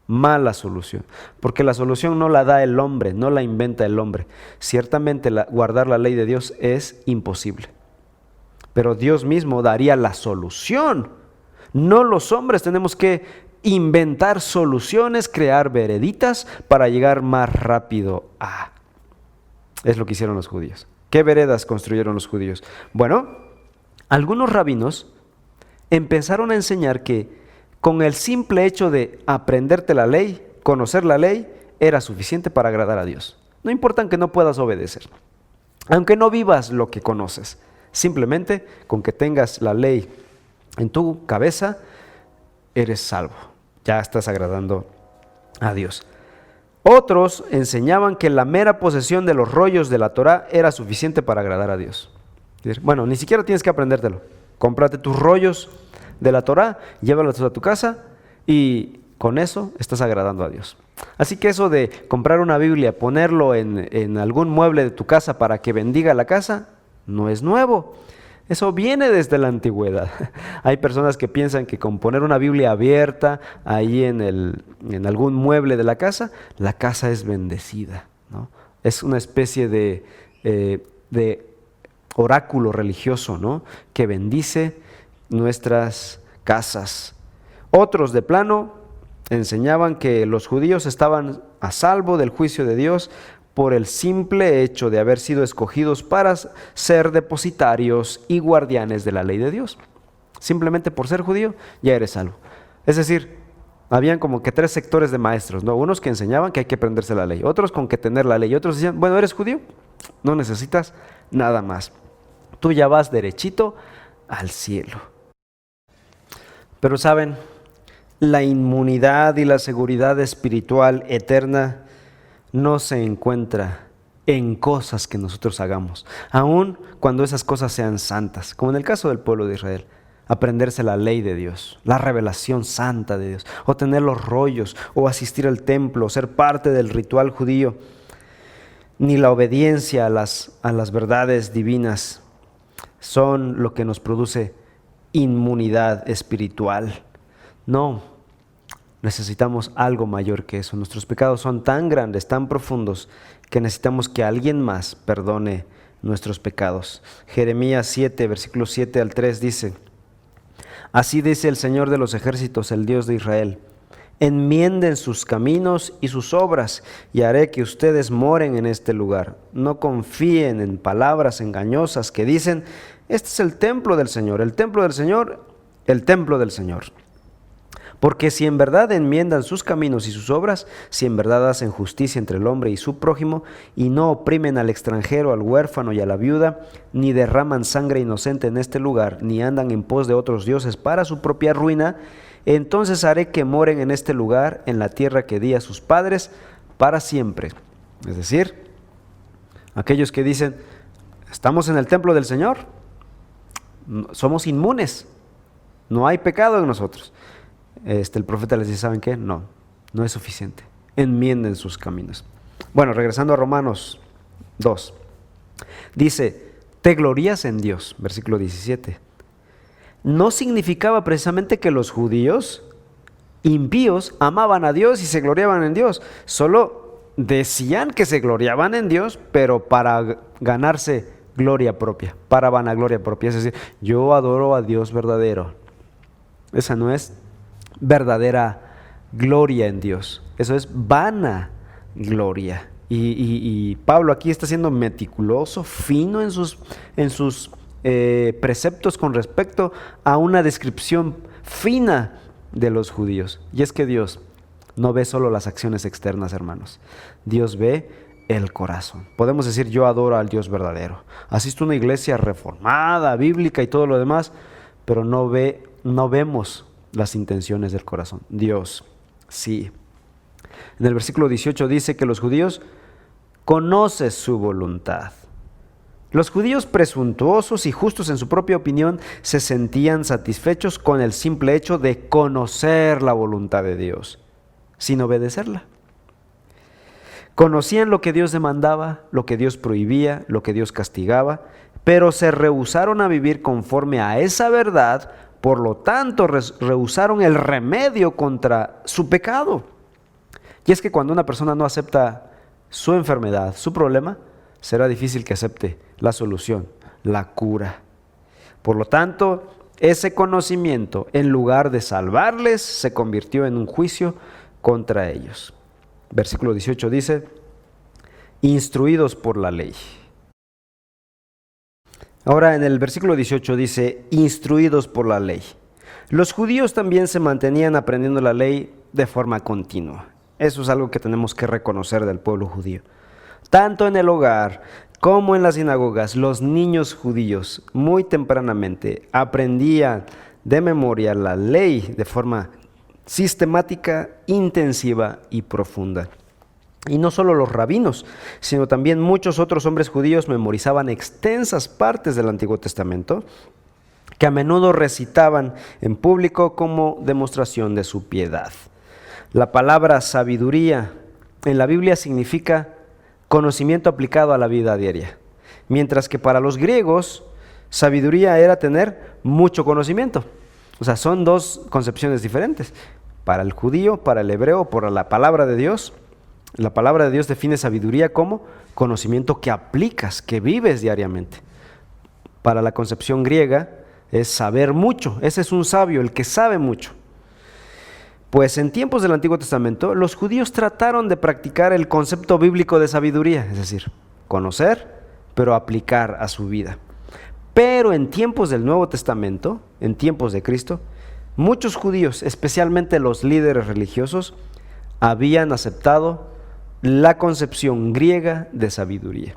mala solución, porque la solución no la da el hombre, no la inventa el hombre. Ciertamente guardar la ley de Dios es imposible, pero Dios mismo daría la solución. No los hombres tenemos que inventar soluciones, crear vereditas para llegar más rápido a. Es lo que hicieron los judíos. ¿Qué veredas construyeron los judíos? Bueno, algunos rabinos empezaron a enseñar que con el simple hecho de aprenderte la ley, conocer la ley, era suficiente para agradar a Dios. No importa que no puedas obedecer, aunque no vivas lo que conoces, simplemente con que tengas la ley en tu cabeza, eres salvo, ya estás agradando a Dios. Otros enseñaban que la mera posesión de los rollos de la Torá era suficiente para agradar a Dios. Bueno, ni siquiera tienes que aprendértelo. Cómprate tus rollos de la Torá, llévalos a tu casa y con eso estás agradando a Dios. Así que eso de comprar una Biblia, ponerlo en algún mueble de tu casa para que bendiga la casa, no es nuevo. Eso viene desde la antigüedad. Hay personas que piensan que con poner una Biblia abierta ahí en algún mueble de la casa es bendecida, ¿no? Es una especie de oráculo religioso, ¿no?, que bendice nuestras casas. Otros de plano enseñaban que los judíos estaban a salvo del juicio de Dios por el simple hecho de haber sido escogidos para ser depositarios y guardianes de la ley de Dios. Simplemente por ser judío ya eres salvo. Es decir, habían como que 3 sectores de maestros, ¿no? Unos que enseñaban que hay que aprenderse la ley, otros con que tener la ley, otros decían, bueno, eres judío, no necesitas nada más. Tú ya vas derechito al cielo. Pero saben, la inmunidad y la seguridad espiritual eterna no se encuentra en cosas que nosotros hagamos, aun cuando esas cosas sean santas, como en el caso del pueblo de Israel. Aprenderse la ley de Dios, la revelación santa de Dios, o tener los rollos, o asistir al templo, o ser parte del ritual judío, ni la obediencia a las verdades divinas son lo que nos produce inmunidad espiritual. No, necesitamos algo mayor que eso. Nuestros pecados son tan grandes, tan profundos, que necesitamos que alguien más perdone nuestros pecados. Jeremías 7, versículos 7 al 3 dice: así dice el Señor de los ejércitos, el Dios de Israel: enmienden sus caminos y sus obras, y haré que ustedes moren en este lugar. No confíen en palabras engañosas que dicen: este es el templo del Señor, el templo del Señor, el templo del Señor. Porque si en verdad enmiendan sus caminos y sus obras, si en verdad hacen justicia entre el hombre y su prójimo, y no oprimen al extranjero, al huérfano y a la viuda, ni derraman sangre inocente en este lugar, ni andan en pos de otros dioses para su propia ruina, entonces haré que moren en este lugar, en la tierra que di a sus padres, para siempre. Es decir, aquellos que dicen, estamos en el templo del Señor, somos inmunes, no hay pecado en nosotros. El profeta les dice, ¿saben qué? No es suficiente. Enmienden sus caminos. Bueno, regresando a Romanos 2. Dice, te glorías en Dios, versículo 17. No significaba precisamente que los judíos impíos amaban a Dios y se gloriaban en Dios. Solo decían que se gloriaban en Dios, pero para ganarse gloria propia, para vanagloria propia. Es decir, yo adoro a Dios verdadero. Esa no es verdadera gloria en Dios, eso es vana gloria. Y Pablo aquí está siendo meticuloso, fino en sus preceptos con respecto a una descripción fina de los judíos. Y es que Dios no ve solo las acciones externas, hermanos. Dios ve el corazón. Podemos decir, yo adoro al Dios verdadero, asisto a una iglesia reformada, bíblica y todo lo demás, pero no vemos las intenciones del corazón. Dios, sí. En el versículo 18 dice que los judíos conocen su voluntad. Los judíos presuntuosos y justos en su propia opinión se sentían satisfechos con el simple hecho de conocer la voluntad de Dios, sin obedecerla. Conocían lo que Dios demandaba, lo que Dios prohibía, lo que Dios castigaba, pero se rehusaron a vivir conforme a esa verdad. Por lo tanto, rehusaron el remedio contra su pecado. Y es que cuando una persona no acepta su enfermedad, su problema, será difícil que acepte la solución, la cura. Por lo tanto, ese conocimiento, en lugar de salvarles, se convirtió en un juicio contra ellos. Versículo 18 dice, instruidos por la ley. Ahora en el versículo 18 dice, instruidos por la ley. Los judíos también se mantenían aprendiendo la ley de forma continua. Eso es algo que tenemos que reconocer del pueblo judío. Tanto en el hogar como en las sinagogas, los niños judíos muy tempranamente aprendían de memoria la ley de forma sistemática, intensiva y profunda. Y no solo los rabinos, sino también muchos otros hombres judíos memorizaban extensas partes del Antiguo Testamento que a menudo recitaban en público como demostración de su piedad. La palabra sabiduría en la Biblia significa conocimiento aplicado a la vida diaria, mientras que para los griegos sabiduría era tener mucho conocimiento. O sea, son dos concepciones diferentes. Para el judío, para el hebreo, por la palabra de Dios. La palabra de Dios define sabiduría como conocimiento que aplicas, que vives diariamente. Para la concepción griega es saber mucho. Ese es un sabio, el que sabe mucho. Pues en tiempos del Antiguo Testamento, los judíos trataron de practicar el concepto bíblico de sabiduría, es decir, conocer, pero aplicar a su vida. Pero en tiempos del Nuevo Testamento, en tiempos de Cristo, muchos judíos, especialmente los líderes religiosos, habían aceptado la concepción griega de sabiduría.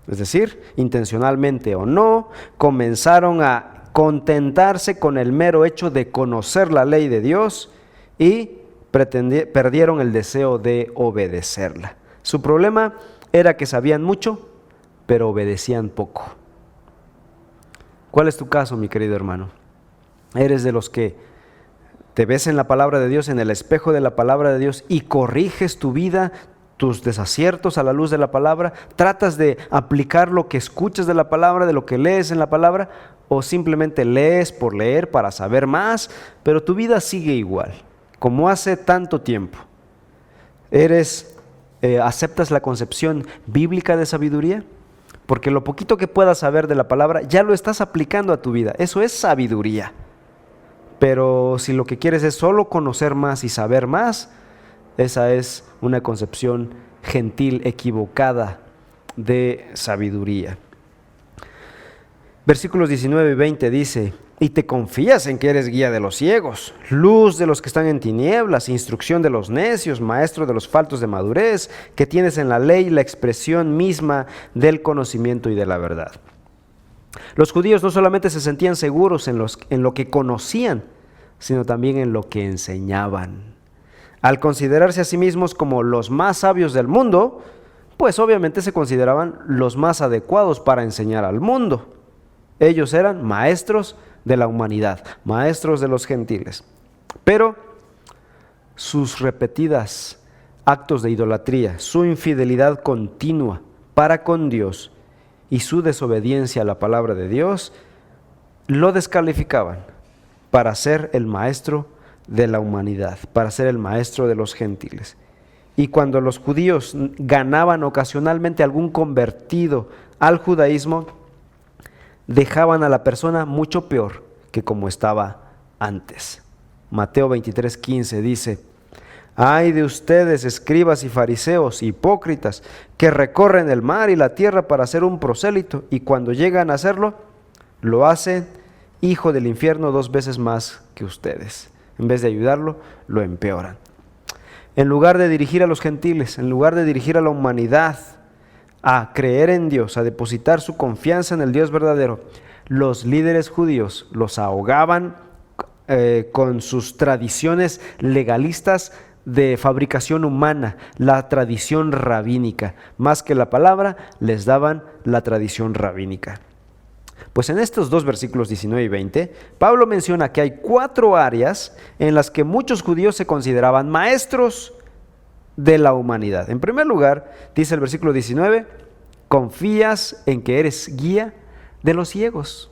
Es decir, intencionalmente o no, comenzaron a contentarse con el mero hecho de conocer la ley de Dios y perdieron el deseo de obedecerla. Su problema era que sabían mucho, pero obedecían poco. ¿Cuál es tu caso, mi querido hermano? ¿Eres de los que te ves en la palabra de Dios, en el espejo de la palabra de Dios y corriges tu vida, tus desaciertos a la luz de la palabra? ¿Tratas de aplicar lo que escuchas de la palabra, de lo que lees en la palabra? ¿O simplemente lees por leer para saber más, pero tu vida sigue igual, como hace tanto tiempo? ¿Aceptas la concepción bíblica de sabiduría? Porque lo poquito que puedas saber de la palabra ya lo estás aplicando a tu vida. Eso es sabiduría. Pero si lo que quieres es solo conocer más y saber más, esa es una concepción gentil, equivocada de sabiduría. Versículos 19 y 20 dice, y te confías en que eres guía de los ciegos, luz de los que están en tinieblas, instrucción de los necios, maestro de los faltos de madurez, que tienes en la ley la expresión misma del conocimiento y de la verdad. Los judíos no solamente se sentían seguros en lo que conocían, sino también en lo que enseñaban. Al considerarse a sí mismos como los más sabios del mundo, pues obviamente se consideraban los más adecuados para enseñar al mundo. Ellos eran maestros de la humanidad, maestros de los gentiles. Pero sus repetidas actos de idolatría, su infidelidad continua para con Dios y su desobediencia a la palabra de Dios, lo descalificaban para ser el maestro de la humanidad, para ser el maestro de los gentiles. Y cuando los judíos ganaban ocasionalmente algún convertido al judaísmo, dejaban a la persona mucho peor que como estaba antes. Mateo 23:15 dice: ay de ustedes, escribas y fariseos, hipócritas, que recorren el mar y la tierra para hacer un prosélito, y cuando llegan a hacerlo, lo hacen hijo del infierno 2 veces más que ustedes. En vez de ayudarlo, lo empeoran. En lugar de dirigir a los gentiles, en lugar de dirigir a la humanidad a creer en Dios, a depositar su confianza en el Dios verdadero, los líderes judíos los ahogaban con sus tradiciones legalistas de fabricación humana, la tradición rabínica. Más que la palabra, les daban la tradición rabínica. Pues en estos 2 versículos 19 y 20, Pablo menciona que hay 4 áreas en las que muchos judíos se consideraban maestros de la humanidad. En primer lugar, dice el versículo 19, confías en que eres guía de los ciegos.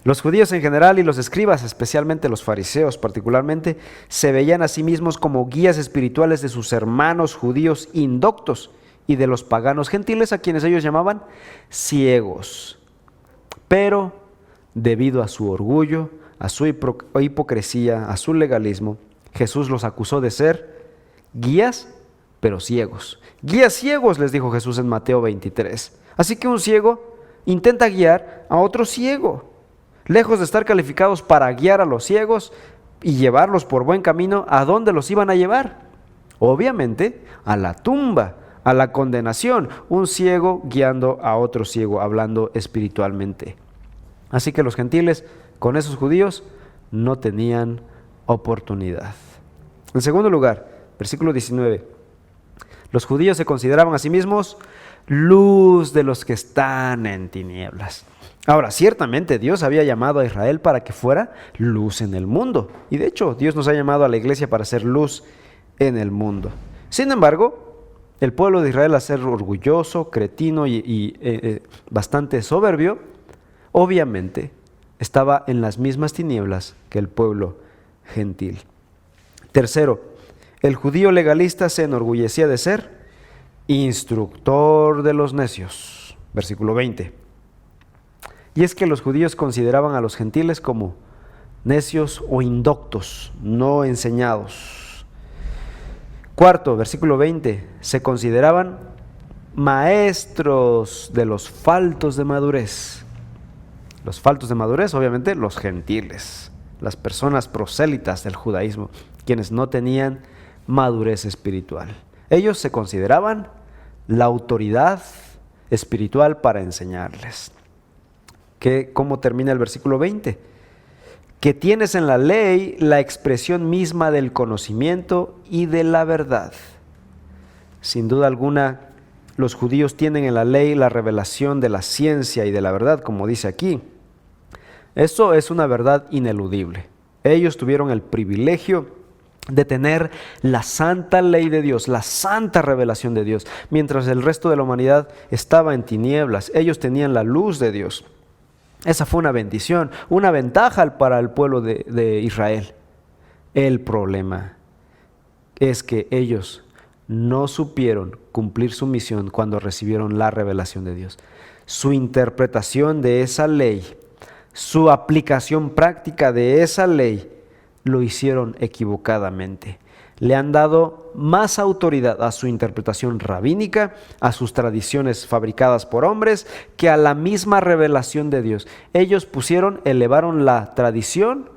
Los judíos en general y los escribas, especialmente los fariseos particularmente, se veían a sí mismos como guías espirituales de sus hermanos judíos indoctos y de los paganos gentiles, a quienes ellos llamaban ciegos. Pero debido a su orgullo, a su hipocresía, a su legalismo, Jesús los acusó de ser guías, pero ciegos. Guías ciegos, les dijo Jesús en Mateo 23. Así que un ciego intenta guiar a otro ciego. Lejos de estar calificados para guiar a los ciegos y llevarlos por buen camino, ¿a dónde los iban a llevar? Obviamente, a la tumba, a la condenación. Un ciego guiando a otro ciego, hablando espiritualmente. Así que los gentiles, con esos judíos, no tenían oportunidad. En segundo lugar, versículo 19. Los judíos se consideraban a sí mismos luz de los que están en tinieblas. Ahora, ciertamente Dios había llamado a Israel para que fuera luz en el mundo. Y de hecho, Dios nos ha llamado a la iglesia para ser luz en el mundo. Sin embargo, el pueblo de Israel, al ser orgulloso, cretino y bastante soberbio, obviamente estaba en las mismas tinieblas que el pueblo gentil. Tercero, el judío legalista se enorgullecía de ser instructor de los necios. Versículo 20. Y es que los judíos consideraban a los gentiles como necios o indoctos, no enseñados. Cuarto, versículo 20, se consideraban maestros de los faltos de madurez. Los faltos de madurez, obviamente, los gentiles, las personas prosélitas del judaísmo, quienes no tenían madurez espiritual. Ellos se consideraban la autoridad espiritual para enseñarles. ¿Cómo termina el versículo 20? Que tienes en la ley la expresión misma del conocimiento y de la verdad. Sin duda alguna, los judíos tienen en la ley la revelación de la ciencia y de la verdad, como dice aquí. Eso es una verdad ineludible. Ellos tuvieron el privilegio de tener la santa ley de Dios, la santa revelación de Dios, mientras el resto de la humanidad estaba en tinieblas. Ellos tenían la luz de Dios. Esa fue una bendición, una ventaja para el pueblo de Israel. El problema es que ellos no supieron cumplir su misión cuando recibieron la revelación de Dios. Su interpretación de esa ley, su aplicación práctica de esa ley, lo hicieron equivocadamente. le han dado más autoridad a su interpretación rabínica, a sus tradiciones fabricadas por hombres, que a la misma revelación de Dios. Ellos elevaron la tradición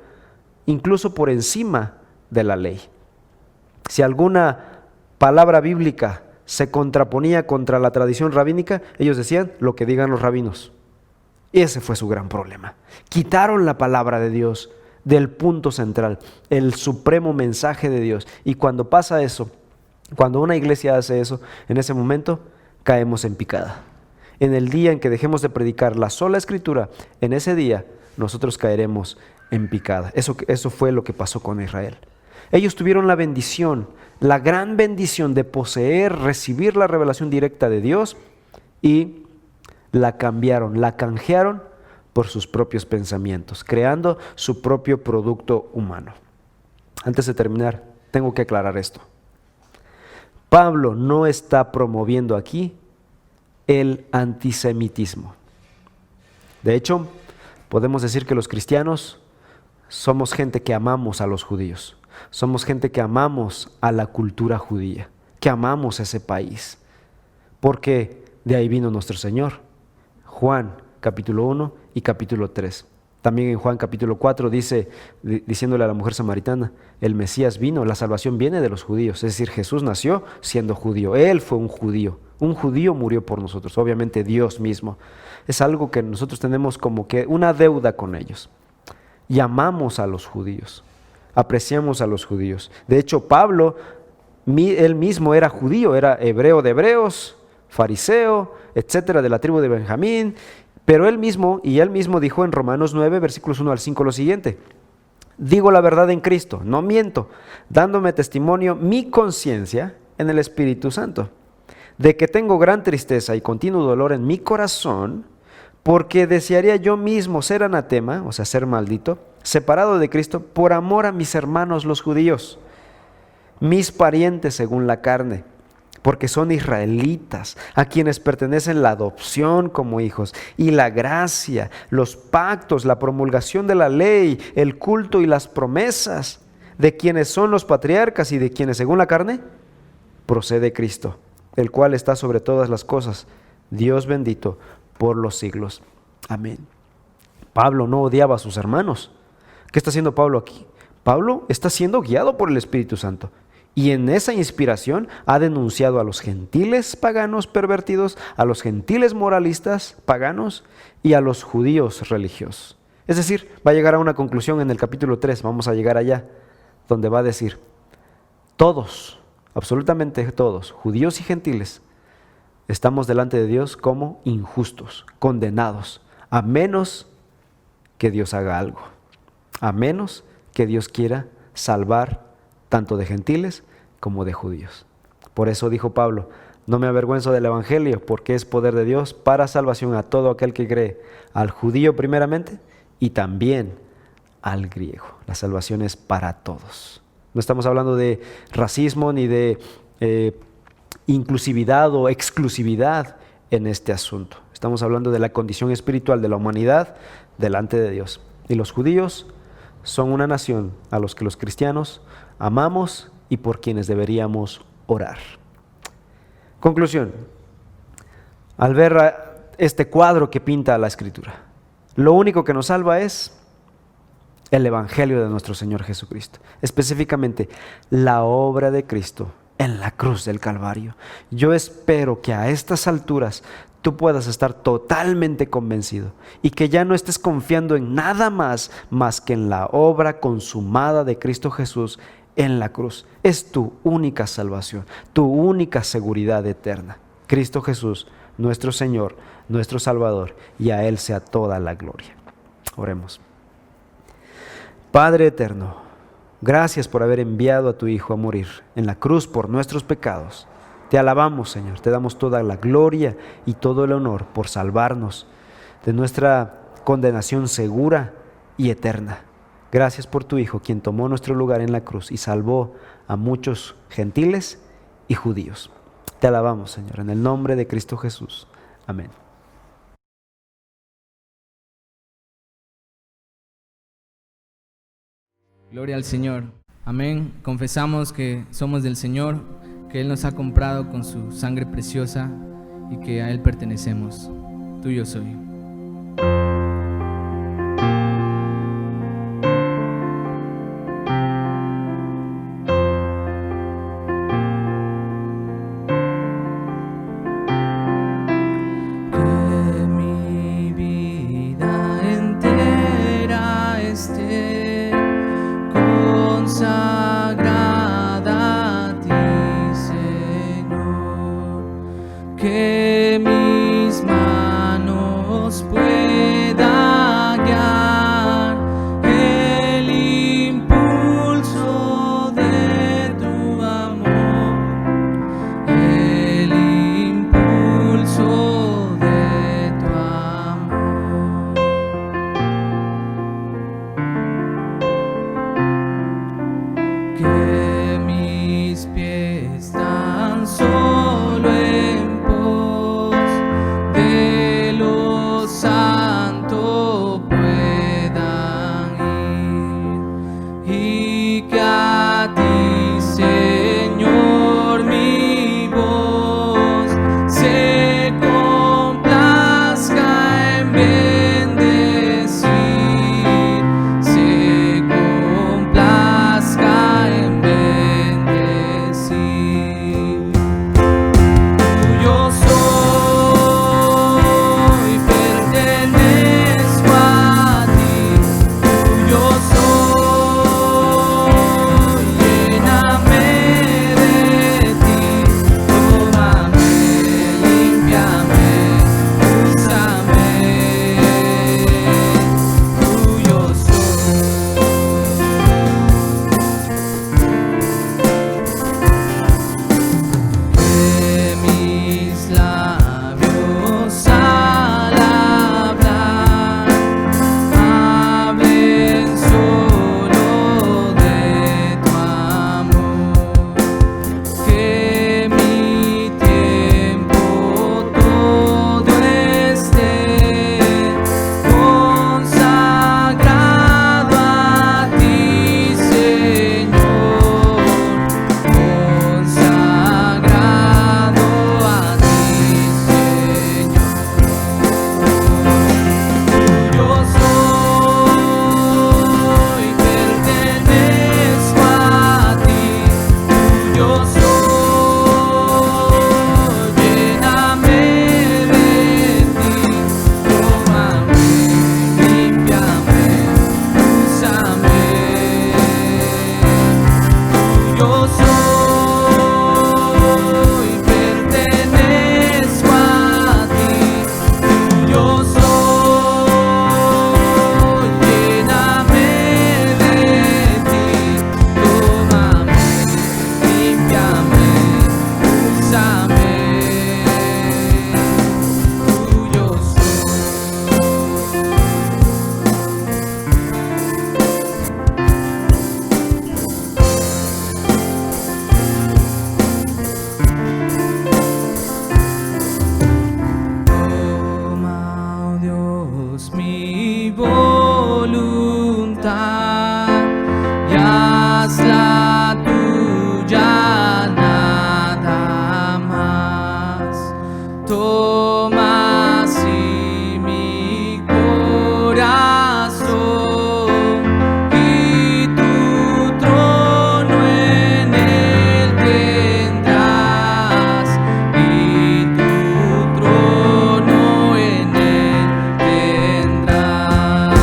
incluso por encima de la ley. Si alguna palabra bíblica se contraponía contra la tradición rabínica, ellos decían lo que digan los rabinos. Y ese fue su gran problema. Quitaron la palabra de Dios del punto central, el supremo mensaje de Dios. Y cuando pasa eso, cuando una iglesia hace eso, en ese momento caemos en picada. En el día en que dejemos de predicar la sola escritura, en ese día nosotros caeremos en picada. Eso fue lo que pasó con Israel. Ellos tuvieron la bendición, la gran bendición de poseer, recibir la revelación directa de Dios, y la cambiaron, la canjearon por sus propios pensamientos, creando su propio producto humano. Antes de terminar, tengo que aclarar esto. Pablo no está promoviendo aquí el antisemitismo. De hecho, podemos decir que los cristianos somos gente que amamos a los judíos, somos gente que amamos a la cultura judía, que amamos ese país, porque de ahí vino nuestro Señor. Juan capítulo 1 y capítulo 3. También en Juan capítulo 4 dice, diciéndole a la mujer samaritana, el Mesías vino, la salvación viene de los judíos. Es decir, Jesús nació siendo judío, Él fue un judío murió por nosotros, obviamente Dios mismo. Es algo que nosotros tenemos como que una deuda con ellos. Y amamos a los judíos, apreciamos a los judíos. De hecho, Pablo, él mismo era judío, era hebreo de hebreos, fariseo, etcétera, de la tribu de Benjamín, pero él mismo dijo en Romanos 9, versículos 1 al 5 lo siguiente: digo la verdad en Cristo, no miento, dándome testimonio mi conciencia en el Espíritu Santo, de que tengo gran tristeza y continuo dolor en mi corazón, porque desearía yo mismo ser anatema, o sea, ser maldito, separado de Cristo, por amor a mis hermanos los judíos, mis parientes según la carne, porque son israelitas, a quienes pertenecen la adopción como hijos, y la gracia, los pactos, la promulgación de la ley, el culto y las promesas, de quienes son los patriarcas y de quienes según la carne procede Cristo, el cual está sobre todas las cosas, Dios bendito por los siglos. Amén. Pablo no odiaba a sus hermanos. ¿Qué está haciendo Pablo aquí? Pablo está siendo guiado por el Espíritu Santo. Y en esa inspiración ha denunciado a los gentiles paganos pervertidos, a los gentiles moralistas paganos y a los judíos religiosos. Es decir, va a llegar a una conclusión en el capítulo 3, vamos a llegar allá, donde va a decir, todos, absolutamente todos, judíos y gentiles, estamos delante de Dios como injustos, condenados, a menos que Dios haga algo, a menos que Dios quiera salvar tanto de gentiles como de judíos. Por eso dijo Pablo, no me avergüenzo del evangelio, porque es poder de Dios para salvación a todo aquel que cree, al judío primeramente y también al griego. La salvación es para todos. No estamos hablando de racismo ni de inclusividad o exclusividad en este asunto. Estamos hablando de la condición espiritual de la humanidad delante de Dios. Y los judíos son una nación a los que los cristianos amamos y por quienes deberíamos orar. Conclusión. Al ver este cuadro que pinta la Escritura, lo único que nos salva es el Evangelio de nuestro Señor Jesucristo, específicamente la obra de Cristo en la cruz del Calvario. Yo espero que a estas alturas tú puedas estar totalmente convencido y que ya no estés confiando en nada más que en la obra consumada de Cristo Jesús en la cruz. Es tu única salvación, tu única seguridad eterna. Cristo Jesús, nuestro Señor, nuestro Salvador, y a Él sea toda la gloria. Oremos. Padre eterno, gracias por haber enviado a tu Hijo a morir en la cruz por nuestros pecados. Te alabamos, Señor, te damos toda la gloria y todo el honor por salvarnos de nuestra condenación segura y eterna. Gracias por tu Hijo, quien tomó nuestro lugar en la cruz y salvó a muchos gentiles y judíos. Te alabamos, Señor, en el nombre de Cristo Jesús. Amén. Gloria al Señor. Amén. Confesamos que somos del Señor, que Él nos ha comprado con su sangre preciosa y que a Él pertenecemos. Tuyo soy. Que mis manos pueda guiar el impulso de tu amor, el impulso de tu amor. Que mis pies tan solo en de lo santo puedan ir, y que a ti, Señor, mi voz se complazca en bendecir, se complazca en bendecir. Tuyo soy, pertenezco a ti, tuyo soy, lléname de ti, tómame, límpiame, úsame, tuyo soy. Que mis labios al hablar hablen solo de tu amor, que mi tiempo todo esté consagrado a ti, Señor, consagrado a ti, Señor. Tuyo soy, pertenezco a ti, tuyo soy, lléname de ti, tómame, límpiame, úsame. Tuyo soy, pertenezco a ti, tuyo soy, lléname de ti, tómame, límpiame, úsame, tuyo soy. Toma, oh Dios, mi voluntad y hazla tuya nada más. Toma así mi corazón y tu trono en él tendrás, y tu trono en él tendrás.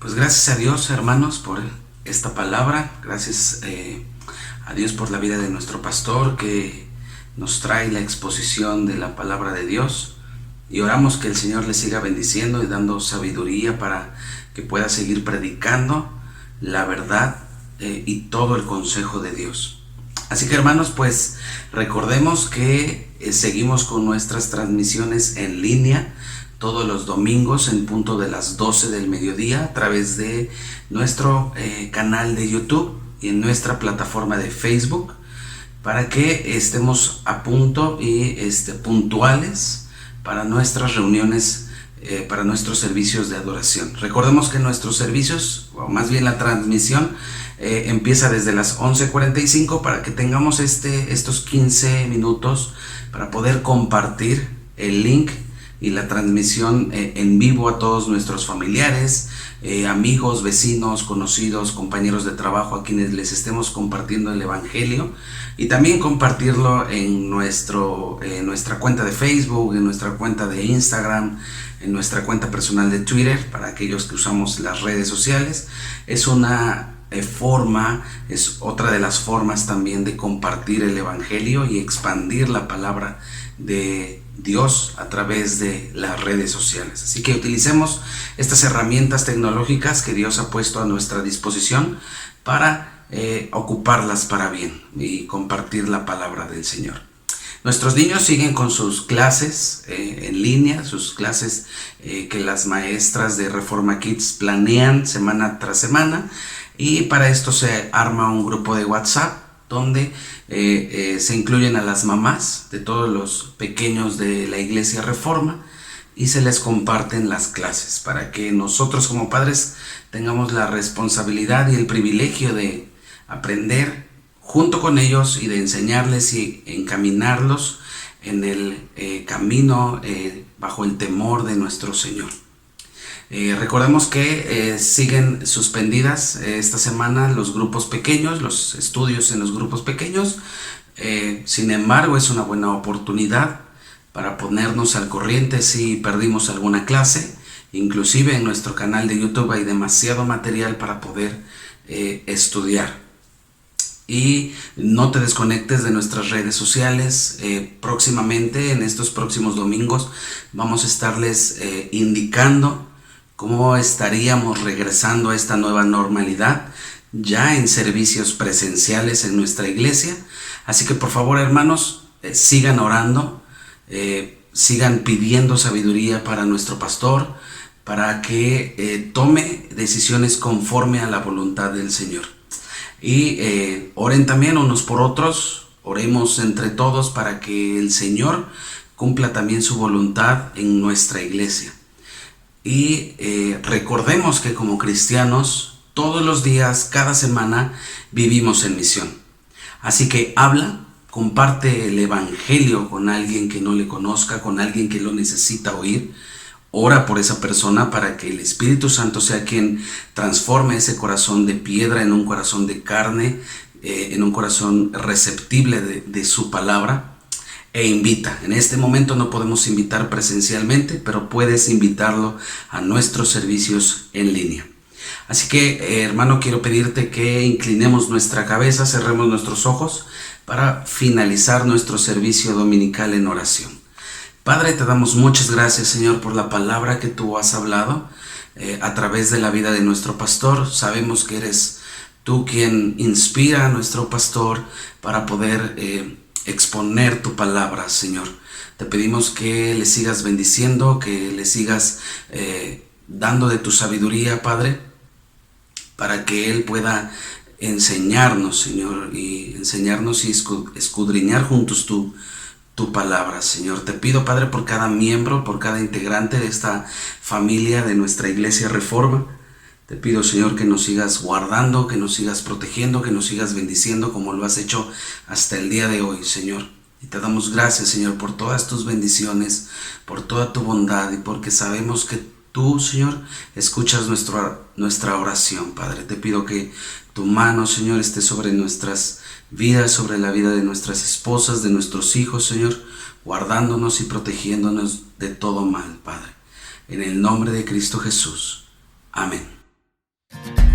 Pues gracias a Dios, hermanos, por esta palabra. Gracias a Dios por la vida de nuestro pastor que nos trae la exposición de la palabra de Dios. Y oramos que el Señor le siga bendiciendo y dando sabiduría para que pueda seguir predicando la verdad y todo el consejo de Dios. Así que, hermanos, pues recordemos que seguimos con nuestras transmisiones en línea todos los domingos en punto de las 12 del mediodía a través de nuestro canal de YouTube y en nuestra plataforma de Facebook, para que estemos a punto y puntuales para nuestras reuniones, para nuestros servicios de adoración. Recordemos que nuestros servicios, o más bien la transmisión, empieza desde las 11:45 para que tengamos estos 15 minutos para poder compartir el link y la transmisión en vivo a todos nuestros familiares, amigos, vecinos, conocidos, compañeros de trabajo a quienes les estemos compartiendo el Evangelio, y también compartirlo en nuestra cuenta de Facebook, en nuestra cuenta de Instagram, en nuestra cuenta personal de Twitter, para aquellos que usamos las redes sociales. Es una forma, es otra de las formas también de compartir el Evangelio y expandir la palabra de Dios a través de las redes sociales. Así que utilicemos estas herramientas tecnológicas que Dios ha puesto a nuestra disposición para ocuparlas para bien y compartir la palabra del Señor. Nuestros niños siguen con sus clases en línea, sus clases que las maestras de Reforma Kids planean semana tras semana, y para esto se arma un grupo de WhatsApp donde se incluyen a las mamás de todos los pequeños de la Iglesia Reforma y se les comparten las clases para que nosotros como padres tengamos la responsabilidad y el privilegio de aprender junto con ellos y de enseñarles y encaminarlos en el camino bajo el temor de nuestro Señor. Recordemos que siguen suspendidas esta semana los grupos pequeños, los estudios en los grupos pequeños. Sin embargo, es una buena oportunidad para ponernos al corriente si perdimos alguna clase. Inclusive en nuestro canal de YouTube hay demasiado material para poder estudiar. Y no te desconectes de nuestras redes sociales. Próximamente, en estos próximos domingos, vamos a estarles indicando cómo estaríamos regresando a esta nueva normalidad ya en servicios presenciales en nuestra iglesia. Así que por favor, hermanos, sigan orando, sigan pidiendo sabiduría para nuestro pastor, para que tome decisiones conforme a la voluntad del Señor. Y oren también unos por otros, oremos entre todos para que el Señor cumpla también su voluntad en nuestra iglesia. Y recordemos que como cristianos, todos los días, cada semana, vivimos en misión. Así que habla, comparte el Evangelio con alguien que no le conozca, con alguien que lo necesita oír. Ora por esa persona para que el Espíritu Santo sea quien transforme ese corazón de piedra en un corazón de carne, en un corazón receptible de su palabra. E invita. En este momento no podemos invitar presencialmente, pero puedes invitarlo a nuestros servicios en línea. Así que, hermano, quiero pedirte que inclinemos nuestra cabeza, cerremos nuestros ojos para finalizar nuestro servicio dominical en oración. Padre, te damos muchas gracias, Señor, por la palabra que tú has hablado a través de la vida de nuestro pastor. Sabemos que eres tú quien inspira a nuestro pastor para poder exponer tu palabra, Señor. Te pedimos que le sigas bendiciendo, que le sigas dando de tu sabiduría, Padre, para que Él pueda enseñarnos, Señor, y enseñarnos y escudriñar juntos tu palabra, Señor. Te pido, Padre, por cada miembro, por cada integrante de esta familia de nuestra Iglesia Reforma. Te pido, Señor, que nos sigas guardando, que nos sigas protegiendo, que nos sigas bendiciendo como lo has hecho hasta el día de hoy, Señor. Y te damos gracias, Señor, por todas tus bendiciones, por toda tu bondad y porque sabemos que tú, Señor, escuchas nuestra oración, Padre. Te pido que tu mano, Señor, esté sobre nuestras vidas, sobre la vida de nuestras esposas, de nuestros hijos, Señor, guardándonos y protegiéndonos de todo mal, Padre. En el nombre de Cristo Jesús. Amén. Jesús.